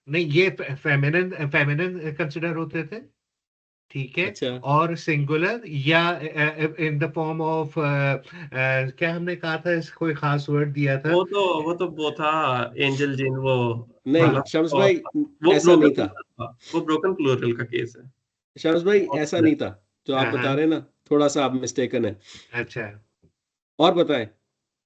नहीं, ये फेमिनिन फेमिनिन कंसिडर होते थे, ठीक है।
अच्छा,
और सिंगुलर या इन द फॉर्म ऑफ क्या हमने कहा था, कोई खास वर्ड दिया था।
वो था एंजल जिन, वो
नहीं
मतलब,
शम्स
और
भाई,
वो
ऐसा नहीं था।
ब्रोकन प्लूरल का केस है।
शम्स भाई ऐसा नहीं था जो आप
हाँ
बता
हाँ,
रहे हैं ना, थोड़ा सा आप मिस्टेकन है।
अच्छा।
और बताएं,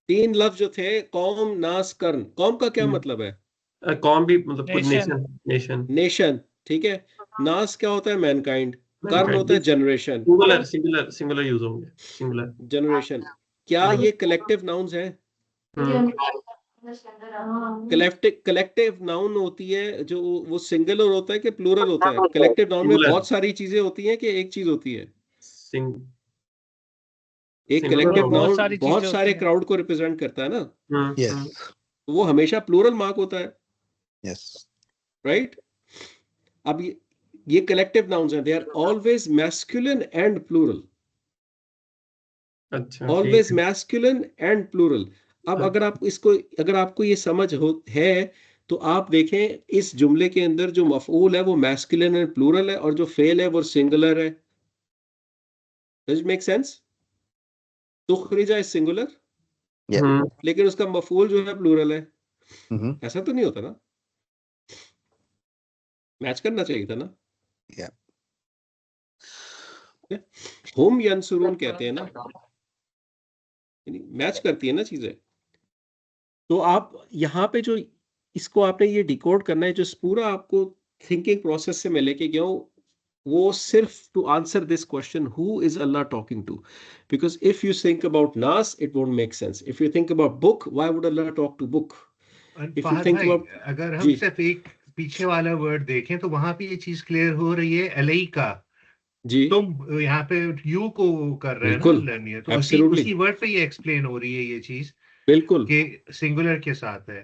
3 लफ्ज जो थे, कौम, नास, कर्ण। कौम का क्या मतलब है?
कॉम भी मतलब कुछ
Nation.
नेशन,
नेशन, ठीक है। नास क्या होता है? मैनकाइंड। कर्ण होता है जनरेशन।
सिंगुलर यूज होंगे, सिंगुलर।
जनरेशन। क्या ये कलेक्टिव नाउन्स हैं? कलेक्टिव नाउन होती है जो, वो सिंगुलर होता है कि प्लूरल होता है? कलेक्टिव नाउन में
सिंगुलर,
बहुत सारी चीजें होती हैं कि एक चीज होती है? एक
सिंगुलर
नहीं,
कलेक्टिव
होगा।
बहुत
नाउन
सारी
बहुत
चीजें
सारे
होती हैं।
क्राउड को रिप्रेजेंट करता है ना,
यस
तो वो हमेशा प्लूरल मार्क होता है,
यस
राइट? अब ये कलेक्टिव नाउन्स हैं, they are always masculine and plural,
अच्छा, ठीक
ऑलवेज
है।
Masculine and plural. अब अगर आप इसको, अगर आपको ये समझ हो है, तो आप देखें इस जुमले के अंदर जो मफऊल है वो मैस्कुलिन एंड प्लूरल है, और जो फेल है वो सिंगुलर है। Does it make sense? तुखरिजा इज सिंगुलर,
हम्म
लेकिन उसका मफऊल जो है प्लूरल है।
हम्म
ऐसा तो नहीं होता ना? मैच करना चाहिए था ना?
या
हम यंसुरून कहते हैं ना, मैच करती है ना चीजें। तो आप यहाँ पे जो, इसको आपने ये डिकोड करना है, जो पूरा आपको थिंकिंग प्रोसेस से मैं लेके गया हूँ, वो सिर्फ to answer this question, who is Allah talking to? Because if you think about नास, it won't make sense. If you think about book, why would Allah talk to book? If you
Fahad
think
भाई,
about,
अगर हम
जी
सिर्फ एक पीछे वाला word देखें तो वहां पे ये चीज क्लियर हो रही है, अलई का।
जी,
तुम यहाँ पे यू को कर रहे हैं ना,
बिल्कुल,
लर्नियर, तो उसी
एब्सोल्युटली,
उसी वर्ड पे ये एक्सप्लेन हो रही है ये चीज
बिल्कुल।
कि सिंगुलर के साथ है।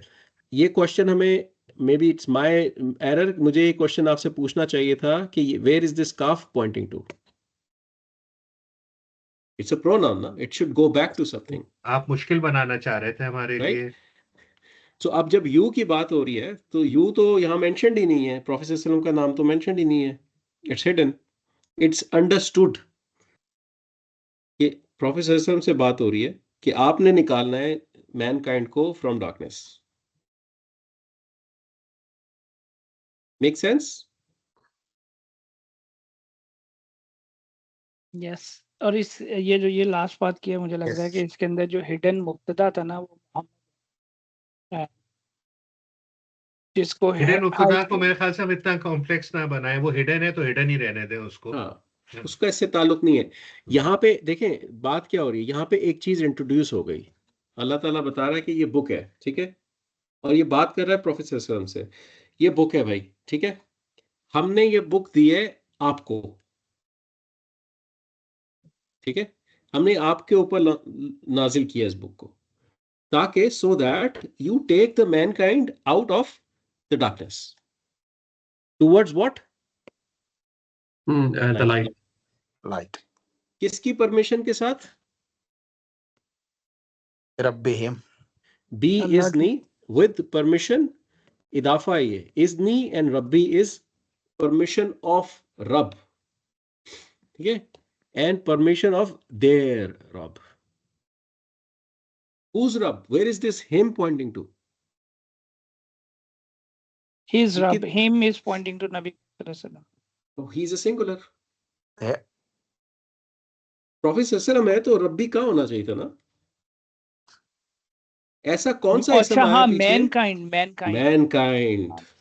ये क्वेश्चन हमें, maybe it's my error, मुझे ये क्वेश्चन आपसे पूछना चाहिए था कि वेयर इज दिस काफ pointing to? It's a pronoun ना, it should go back to something,
आप मुश्किल बनाना चाह रहे थे हमारे
राइट?
लिए।
सो अब जब यू की बात हो रही है, तो यू तो यहाँ मेंशन्ड ही नहीं है, प्रोफेसर सल्लम का नाम तो मेंशन्ड ही नहीं है, इट्स हिडन। इट्स अंडरस्टूड कि प्रोफेसर सल्लम से बात हो रही है कि आपने निकालना है मैनकाइंड को from darkness. Make sense?
Yes. और इस ये जो ये लास्ट बात की है, मुझे लग रहा है कि
यस
इसके अंदर जो हिडन मुब्तदा था ना, वो मोहम्मद है, जिसको
हिडन मुब्तदा को
आउट।
मेरे ख्याल से हम इतना कॉम्प्लेक्स ना बनाए, वो हिडन है तो हिडन ही रहने दें उसको।
हाँ, उसका इससे ताल्लुक नहीं है। यहाँ पे देखें बात क्या हो रही है, यहाँ पे एक चीज इंट्रोड्यूस हो गई। अल्लाह ताला बता रहा है कि ये बुक है, ठीक है, और ये बात कर रहा है प्रोफेसर सल्लम से, ये बुक है भाई, ठीक है, हमने ये बुक दी है आपको, ठीक है, हमने आपके ऊपर नाजिल किया इस बुक को, ताकि so that you take the mankind out of the darkness towards what?
The light.
Light
किसकी परमिशन के साथ?
रब्बिहिम
बी
अल्लाह की।
इज़्नी, विद परमिशन, इदाफा है ये, इज़्नी and rabi is permission of रब, ठीक है, एंड परमिशन ऑफ देयर रब, Who's Rabb? Where is this him pointing to?
His
ये
Rabb,
कित-
him is pointing to Nabi sallallahu alaihi wasallam.
Oh, he's a singular.
है
Prophet सल्लल्लाहु अलैहि वसल्लम है तो रब्बी कहाँ होना चाहिए था ना? ऐसा कौन सा
अच्छा
इसम आया
हाँ,
पीछे?
mankind,
Mankind.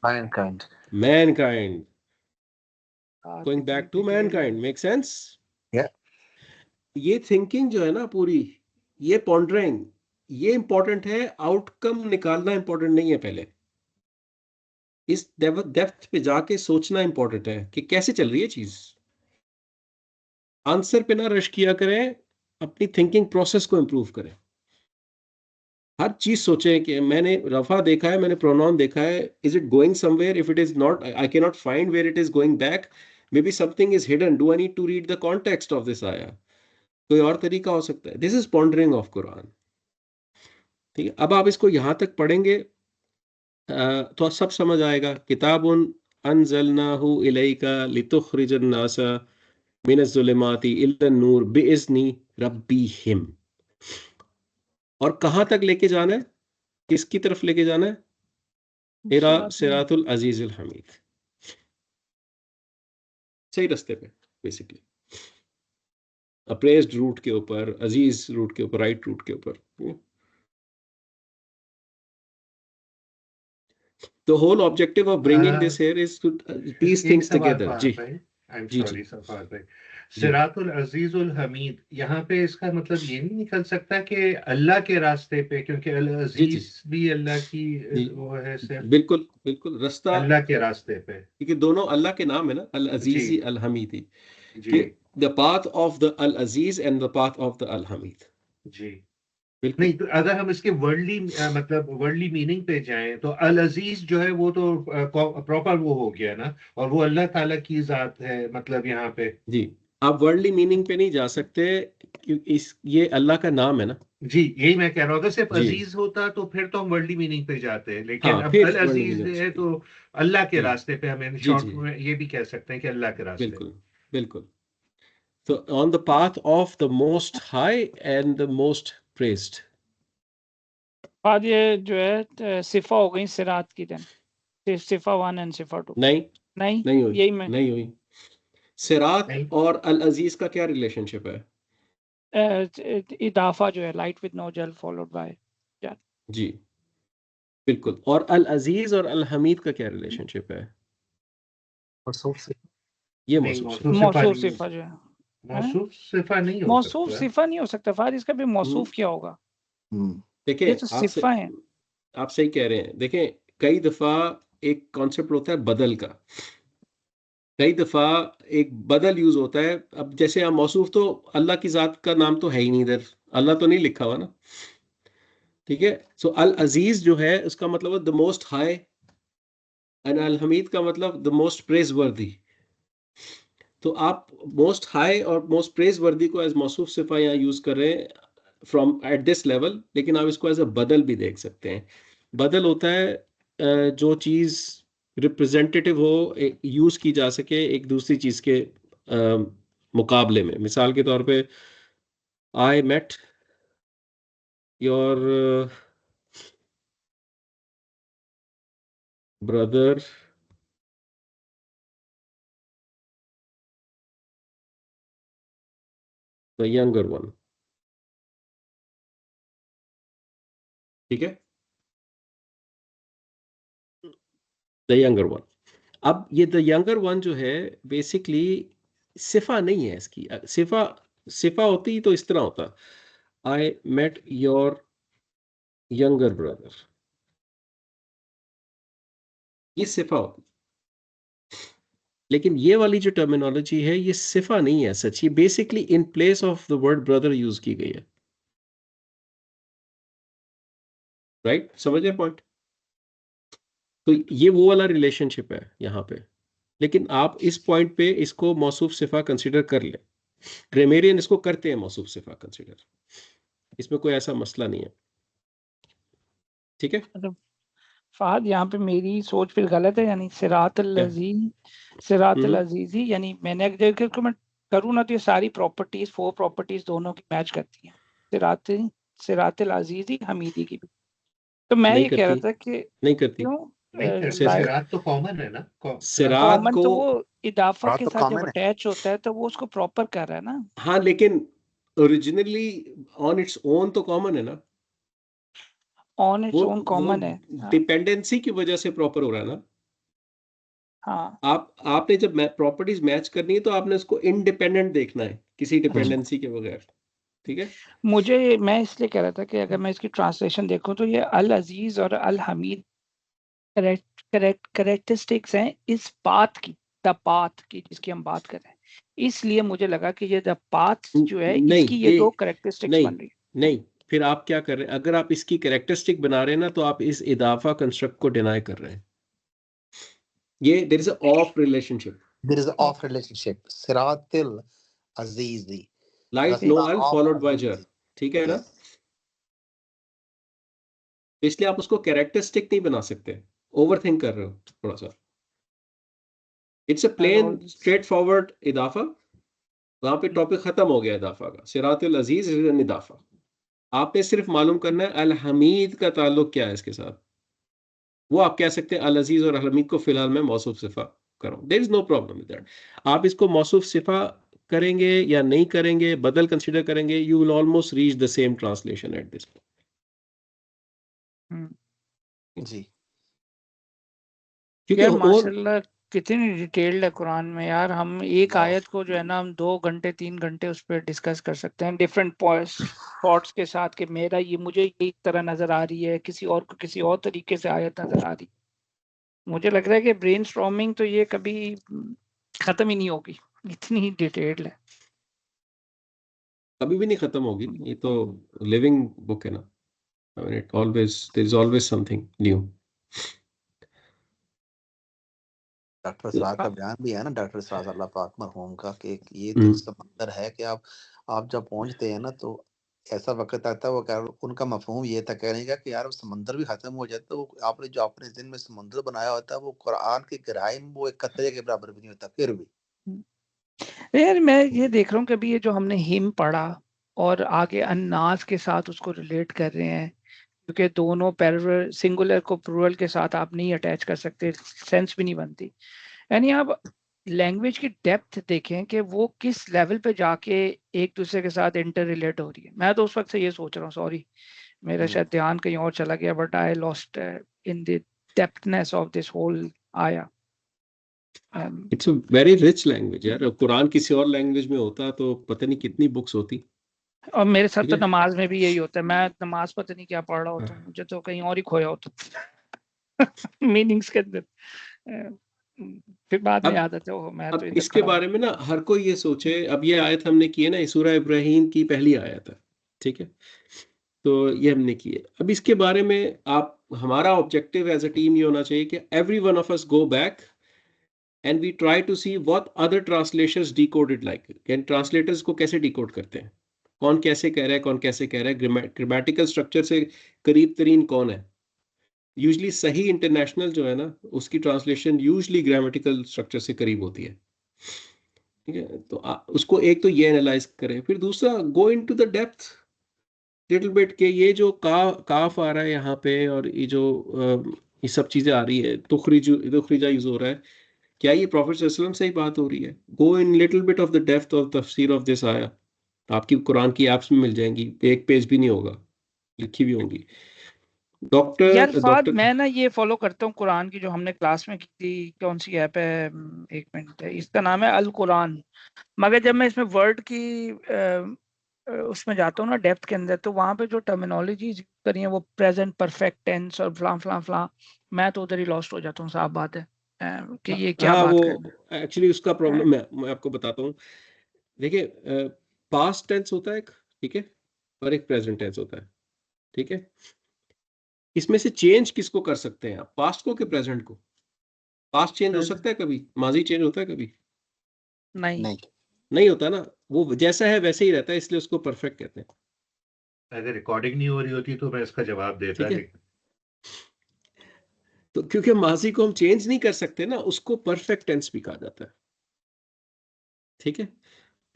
mankind.
Mankind.
हाँ,
Going back to mankind. Make sense?
Yeah.
ये थिंकिंग जो है ना पूरी, ये पॉन्डरिंग, ये इंपॉर्टेंट है, आउटकम निकालना इंपॉर्टेंट नहीं है। पहले इस डेप्थ पे जाके सोचना इंपॉर्टेंट है कि कैसे चल रही है चीज। आंसर पे ना रश किया करें, अपनी थिंकिंग प्रोसेस को इंप्रूव करें। हर चीज सोचें कि मैंने रफा देखा है, मैंने प्रोनाउन देखा है, is it going somewhere? If it is not, I can not find where it is going back, may be something is hidden. Do I need to read the context of this आया? कोई और तरीका हो सकता है। This is pondering of Quran. ठीक है, अब आप इसको यहां तक पढ़ेंगे तो सब समझ आएगा। किताबुन अनज़लनाहु इलैका लितुखरिजन नासा मिनज़्ज़ुलिमाति इलन नूर बिइज़्नि रब्बिहिम। और कहां तक लेके जाना है? किसकी तरफ लेके जाना है? इला सिरातुल अजीजुल हमीद। सही रास्ते पे, बेसिकली अप्रेज्ड रूट के ऊपर, अजीज रूट के ऊपर, राइट रूट के ऊपर। The whole objective of bringing this here is to piece things together. Ji
I'm
ji,
sorry,
जी।
सफाद भाई।
जी।
सिरातुल अजीजुल हमीद, यहाँ पे इसका मतलब ये नहीं निकल सकता कि अल्लाह के रास्ते पे, क्योंकि अल
जी, जी।
अजीज भी अल्लाह की
जी।
वो है, सिर्फ
बिल्कुल बिल्कुल रास्ता,
अल्लाह के रास्ते पे।
क्योंकि दोनों अल्लाह के नाम है ना, अल अजीजी
जी
अल हमीदी,
जी
कि द पाथ ऑफ द अल अजीज and the path of the अल हमीद।
जी।
बिल्कुल
नहीं तो अगर हम इसके वर्ल्डली मतलब वर्ल्डली मीनिंग पे जाएं तो अल अजीज जो है वो तो प्रॉपर वो हो गया ना, और वो अल्लाह ताला की जात है, मतलब यहाँ पे।
जी। आप वर्ल्डली मीनिंग पे नहीं जा सकते, क्योंकि इस ये अल्लाह का नाम है ना।
जी यही मैं कह रहा हूँ, अगर सिर्फ
जी
अजीज होता तो फिर तो हम वर्ल्डली मीनिंग पे जाते हैं, लेकिन
हाँ,
अब
फिर
अल
वर्ल्डली
अजीज
मीनिंग
है
सकते
तो अल्लाह के
जी
रास्ते पे, हमें
जी
शॉर्ट
जी
में ये भी कह सकते हैं कि अल्लाह के रास्ते।
बिल्कुल बिल्कुल। तो on the path of the most high and the most praised.
बाद ये जो है सिफा हो गई सिरात की, देन सिफा 1 एंड सिफा 2।
नहीं
नहीं,
नहीं हुई,
यही मैं
नहीं हुई। सिरात
नहीं
और अल अजीज का क्या रिलेशनशिप है?
इदाफा जो है, लाइट विद नो जल फॉलोड बाय
जी बिल्कुल। और अल अजीज और अल हमीद का क्या रिलेशनशिप है?
मौसूफ से
ये
नहीं,
मौसूफ
मौसूफ
सिफा।
सिफा
मौसूफ
नहीं हो
सिफा जो है,
मौसूफ सिफा नहीं हो
मौसूफ
सकता।
सिफा नहीं हो सकता फाद, इसका भी मौसूफ क्या होगा? ये
देखें
तो सिफा है।
आप सही कह रहे हैं। देखें, कई दफा एक कॉन्सेप्ट होता है बदल का, कई दफा एक बदल यूज होता है। अब जैसे आप मौसूफ, तो अल्लाह की जात का नाम तो है ही नहीं इधर, अल्लाह तो नहीं लिखा हुआ ना। ठीक है, सो अल अजीज जो है उसका मतलब द मोस्ट हाई, एंड अल हमीद का मतलब द मोस्ट प्रेज वर्दी। तो आप मोस्ट हाई और मोस्ट प्रेज वर्दी को एज मौसूफ सिफा यहाँ यूज कर रहे हैं फ्रॉम एट दिस लेवल, लेकिन आप इसको एज अ बदल भी देख सकते हैं। बदल होता है जो चीज रिप्रेजेंटेटिव हो, यूज की जा सके एक दूसरी चीज के मुकाबले में। मिसाल के तौर पे, I met your brother the younger one. ठीक है, द यंगर वन। अब ये द यंगर वन जो है बेसिकली सिफा नहीं है इसकी। सिफा सिफा होती तो इस तरह होता, I met your younger brother, ये सिफा होती। लेकिन ये वाली जो टर्मिनोलॉजी है ये सिफा नहीं है सच, ये basically in place of the word brother use की गई है। राइट, समझ रहे पॉइंट? तो ये वो वाला रिलेशनशिप है यहाँ पे। लेकिन आप इस पॉइंट पे इसको मौसूफ सिफा कंसिडर कर ले, ग्रामेरियन इसको करते हैं मौसूफ सिफा कंसिडर, इसमें कोई ऐसा मसला नहीं है। ठीक है,
मतलब फाद यहाँ पे मेरी सोच फिर गलत है, यानी सिरात
क्या?
अल अजीजी, यानी मैंने अगर मैं करूँ ना तो ये सारी प्रॉपर्टीज 4 प्रॉपर्टीज दोनों की मैच करती हैं। सिरातिल अजीजी हमीदी की भी। तो मैं
नहीं
ये कह रहा
करती,
था कि
नहीं करती।
क्यों
नहीं करती,
सिरा-
सिरात तो कॉमन है ना,
सिरात
कॉमन
को,
तो वो इदाफा
रात
के
तो
साथ जब
कॉमन है।
अटैच होता है तो वो उसको प्रॉपर कर रहा है ना।
हाँ लेकिन ओरिजिनली ऑन इट्स ओन तो कॉमन है ना,
ऑन इट्स ओन
वो
कॉमन है। हाँ
डिपेंडेंसी की वजह से प्रॉपर हो रहा है ना।
हाँ
आपने जब प्रॉपर्टीज मैच करनी है तो आपने उसको इंडिपेंडेंट देखना है किसी डिपेंडेंसी के बगैर, ठीक है।
मुझे, मैं इसलिए कह रहा था कि अगर मैं इसकी ट्रांसलेशन देखूं तो ये अल अजीज और अल हमीद करेक्टरिस्टिक्स हैं इस पाथ की, द पाथ की जिसकी हम बात कर रहे हैं। इसलिए मुझे लगा कि ये द पाथ जो है
नहीं
इसकी ये दो करेक्टरिस्टिक्स
नहीं
बन रही है।
नहीं, फिर आप क्या कर रहे हैं, अगर आप इसकी कैरेक्टरिस्टिक बना रहे हैं ना तो आप इस इदाफा कंस्ट्रक्ट को डिनाई कर रहे हैं। ये there is a off relationship,
There is an off relationship. Siratil Azizi.
Like no
Rasta
अल
of
फॉलोड बाय जर,
Azizi.
ठीक है ना।
Yes.
इसलिए आप उसको कैरेक्टरिस्टिक नहीं बना सकते, ओवरथिंक कर रहे हो थोड़ा सा। It's a plain straightforward इदाफा, वहां पे टॉपिक खत्म हो गया इदाफा का। सिरातुल अजीज इज एन इदाफा। आपने सिर्फ मालूम करना है अल हमीद का ताल्लुक क्या है इसके साथ। वो आप कह सकते हैं अल अजीज और अल हमीद को फिलहाल मैं मौसूफ सिफा करूं, there is no problem with that. आप इसको मौसूफ सिफा करेंगे या नहीं करेंगे, बदल कंसीडर करेंगे, you will almost reach the same translation at this
जी।
क्योंकि
यार
और
माशाल्लाह कितनी डिटेल्ड है कुरान में यार। हम एक
बहुत।
आयत को जो है ना हम 2 घंटे 3 घंटे उस पर डिस्कस कर सकते हैं डिफरेंट थॉट्स के साथ कि मेरा ये, मुझे एक तरह नजर आ रही है, किसी और को किसी और तरीके से आयत नजर आ रही। मुझे लग रहा है कि ब्रेनस्टॉर्मिंग तो ये कभी खत्म ही नहीं होगी, इतनी डिटेल्ड है।
कभी भी नहीं खत्म होगी, ये तो लिविंग बुक है ना। I mean, it always, there is always something new.
Doctor Siraj का बयान भी है ना, डॉक्टर सराज अल्लाह पाक मरहूम का, कि ये तो
हम्म,
समंदर है कि आप जब पहुंचते हैं ना तो ऐसा वक्त आता है, वो उनका मफहूम ये था कहने का कि यार वो समंदर भी खत्म हो जाए तो आपने जो अपने दिन में समंदर बनाया होता है वो कुरान की गहराई में वो एक कतरे के बराबर भी नहीं होता फिर भी।
यार मैं ये देख रहा हूँ कि अभी ये जो हमने हिम पढ़ा और आगे अन्नास के साथ उसको रिलेट कर रहे हैं, क्योंकि दोनों प्लूरल सिंगुलर को प्लूरल के साथ आप नहीं अटैच कर सकते, सेंस भी नहीं बनती। यानी आप लैंग्वेज की डेप्थ देखें कि वो किस लेवल पे जाके एक दूसरे के साथ इंटर रिलेट हो रही है। मैं तो उस वक्त से ये सोच रहा हूँ, सॉरी मेरा शायद ध्यान कहीं और चला गया, but I lost in the depthness of this whole आया।
it's a very rich language यार। कुरान किसी और लैंग्वेज में होता तो पता नहीं कितनी बुक्स होती,
और मेरे साथ
ठीक
तो
है।
नमाज में भी यही होता है, मैं नमाज पता नहीं क्या पढ़ रहा होता हूँ, मुझे तो कहीं और ही खोया होता मीनिंग्स के अंदर। अ, फिर बाद में
अब
याद आता है ओह मैं तो
अब
इधर
इसके
खड़ा हूँ।
बारे में ना हर कोई ये सोचे, अब ये आयत हमने की है ना, सूरह इब्राहीम की पहली आयत है, ठीक है। तो ये हमने की है। अब इसके बारे में आप, हमारा ऑब्जेक्टिव एज अ टीम ये होना चाहिए कि every one of us go back and we try to see what other translations decoded like, can translators को कैसे डिकोड करते हैं, कौन कैसे कह रहा है, कौन कैसे कह रहा है, ग्रामेटिकल स्ट्रक्चर से करीब तरीन कौन है। यूजली सही इंटरनेशनल जो है ना उसकी ट्रांसलेशन यूजली ग्रामेटिकल स्ट्रक्चर से करीब होती है, ठीक है। तो उसको एक तो ये एनालाइज करें, फिर दूसरा go into the depth little bit के ये जो काफ आ रहा है यहाँ पे और ये जो ये सब चीजें आ रही है, तुखरिजा यूज हो रहा है, क्या ये प्रॉफेट सल्लल्लाहु अलैहि वसल्लम से ही बात हो रही है। Go in little bit of the depth of तफसीर ऑफ दिस आया, आपकी कुरान की एप्स में मिल जाएंगी, एक पेज भी नहीं होगा, लिखी भी होंगी।
यार
डॉक्टर
फाद
डॉक्टर
मैं ना ये फॉलो करता हूँ कुरान की जो हमने क्लास में की थी, कौन सी ऐप है, एक मिनट है, इसका नाम है अल कुरान। मगर जब मैं इसमें वर्ड की उसमें जाता हूँ ना डेप्थ के अंदर, तो वहां पे जो टर्मिनोलॉजी करी है वो प्रेजेंट परफेक्ट टेंस और फलां फलां फलां, मैं तो उधर ही लॉस्ट हो जाता हूँ, साफ बात है कि ये क्या
हाँ,
बात
वो
कर रहे
एक्चुअली उसका
हैं।
प्रॉब्लम मैं आपको बताता हूँ। देखिए, पास्ट टेंस होता है एक, ठीक है, और एक प्रेजेंट टेंस होता है, ठीक है। इसमें से चेंज किसको कर सकते हैं आप, पास्ट को कि प्रेजेंट को। पास्ट चेंज हो सकता है कभी, माजी चेंज होता है कभी,
नहीं
नहीं।
नहीं होता ना। वो जैसा है वैसे ही रहता है, इसलिए उसको परफेक्ट कहते हैं,
अगर रिकॉर्डिंग नहीं हो रही होती तो मैं इसका जवाब देता,
ठीक है।
लेकिन
तो क्योंकि माजी को हम चेंज नहीं कर सकते ना, उसको परफेक्ट टेंस भी कहा जाता है, ठीक है।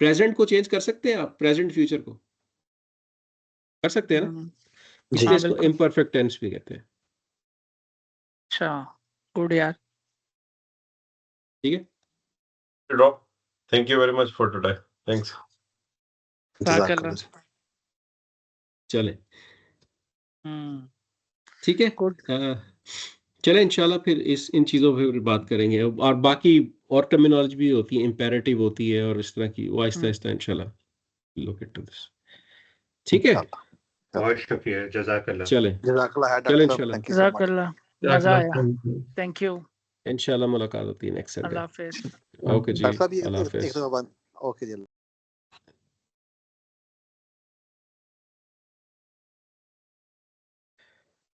प्रेजेंट को चेंज कर सकते हैं आप, प्रेजेंट फ्यूचर को, कर सकते हैं ना,
जी
इसलिए
हाँ
इसको
बिल्कुल।
इम्परफेक्ट टेंस भी कहते हैं।
अच्छा गुड यार।
ठीक है,
Rob, thank you very much for today. Thanks.
जज़ाकल्लाह।
चले
हम्म
ठीक है।
गुड।
चले इंशाल्लाह फिर इन चीज़ों पे फिर बात करेंगे, और बाकी और टर्मिनोलॉजी भी होती है, इम्पेरेटिव होती है, और इस तरह की वो आहिस्ता आहिस्ता इंशाल्लाह लुक इनटू दिस। ठीक है,
इंशाल्लाह।
बहुत शुक्रिया, जज़ाकल्लाह।
चले
जज़ाकल्लाह है
चले
डॉक्टर साहब,
इंशाल्लाह
थैंक यू सो मच।
जज़ाकल्लाह, मजा आया। Thank you.
इंशाल्लाह मुलाकात होती है नेक्स्ट संडे।
अल्लाह हाफिज।
ओके जी,
डॉक्टर साहब ये
अल्लाह
एक
हाफिज।
दफा बंद। ओके जी।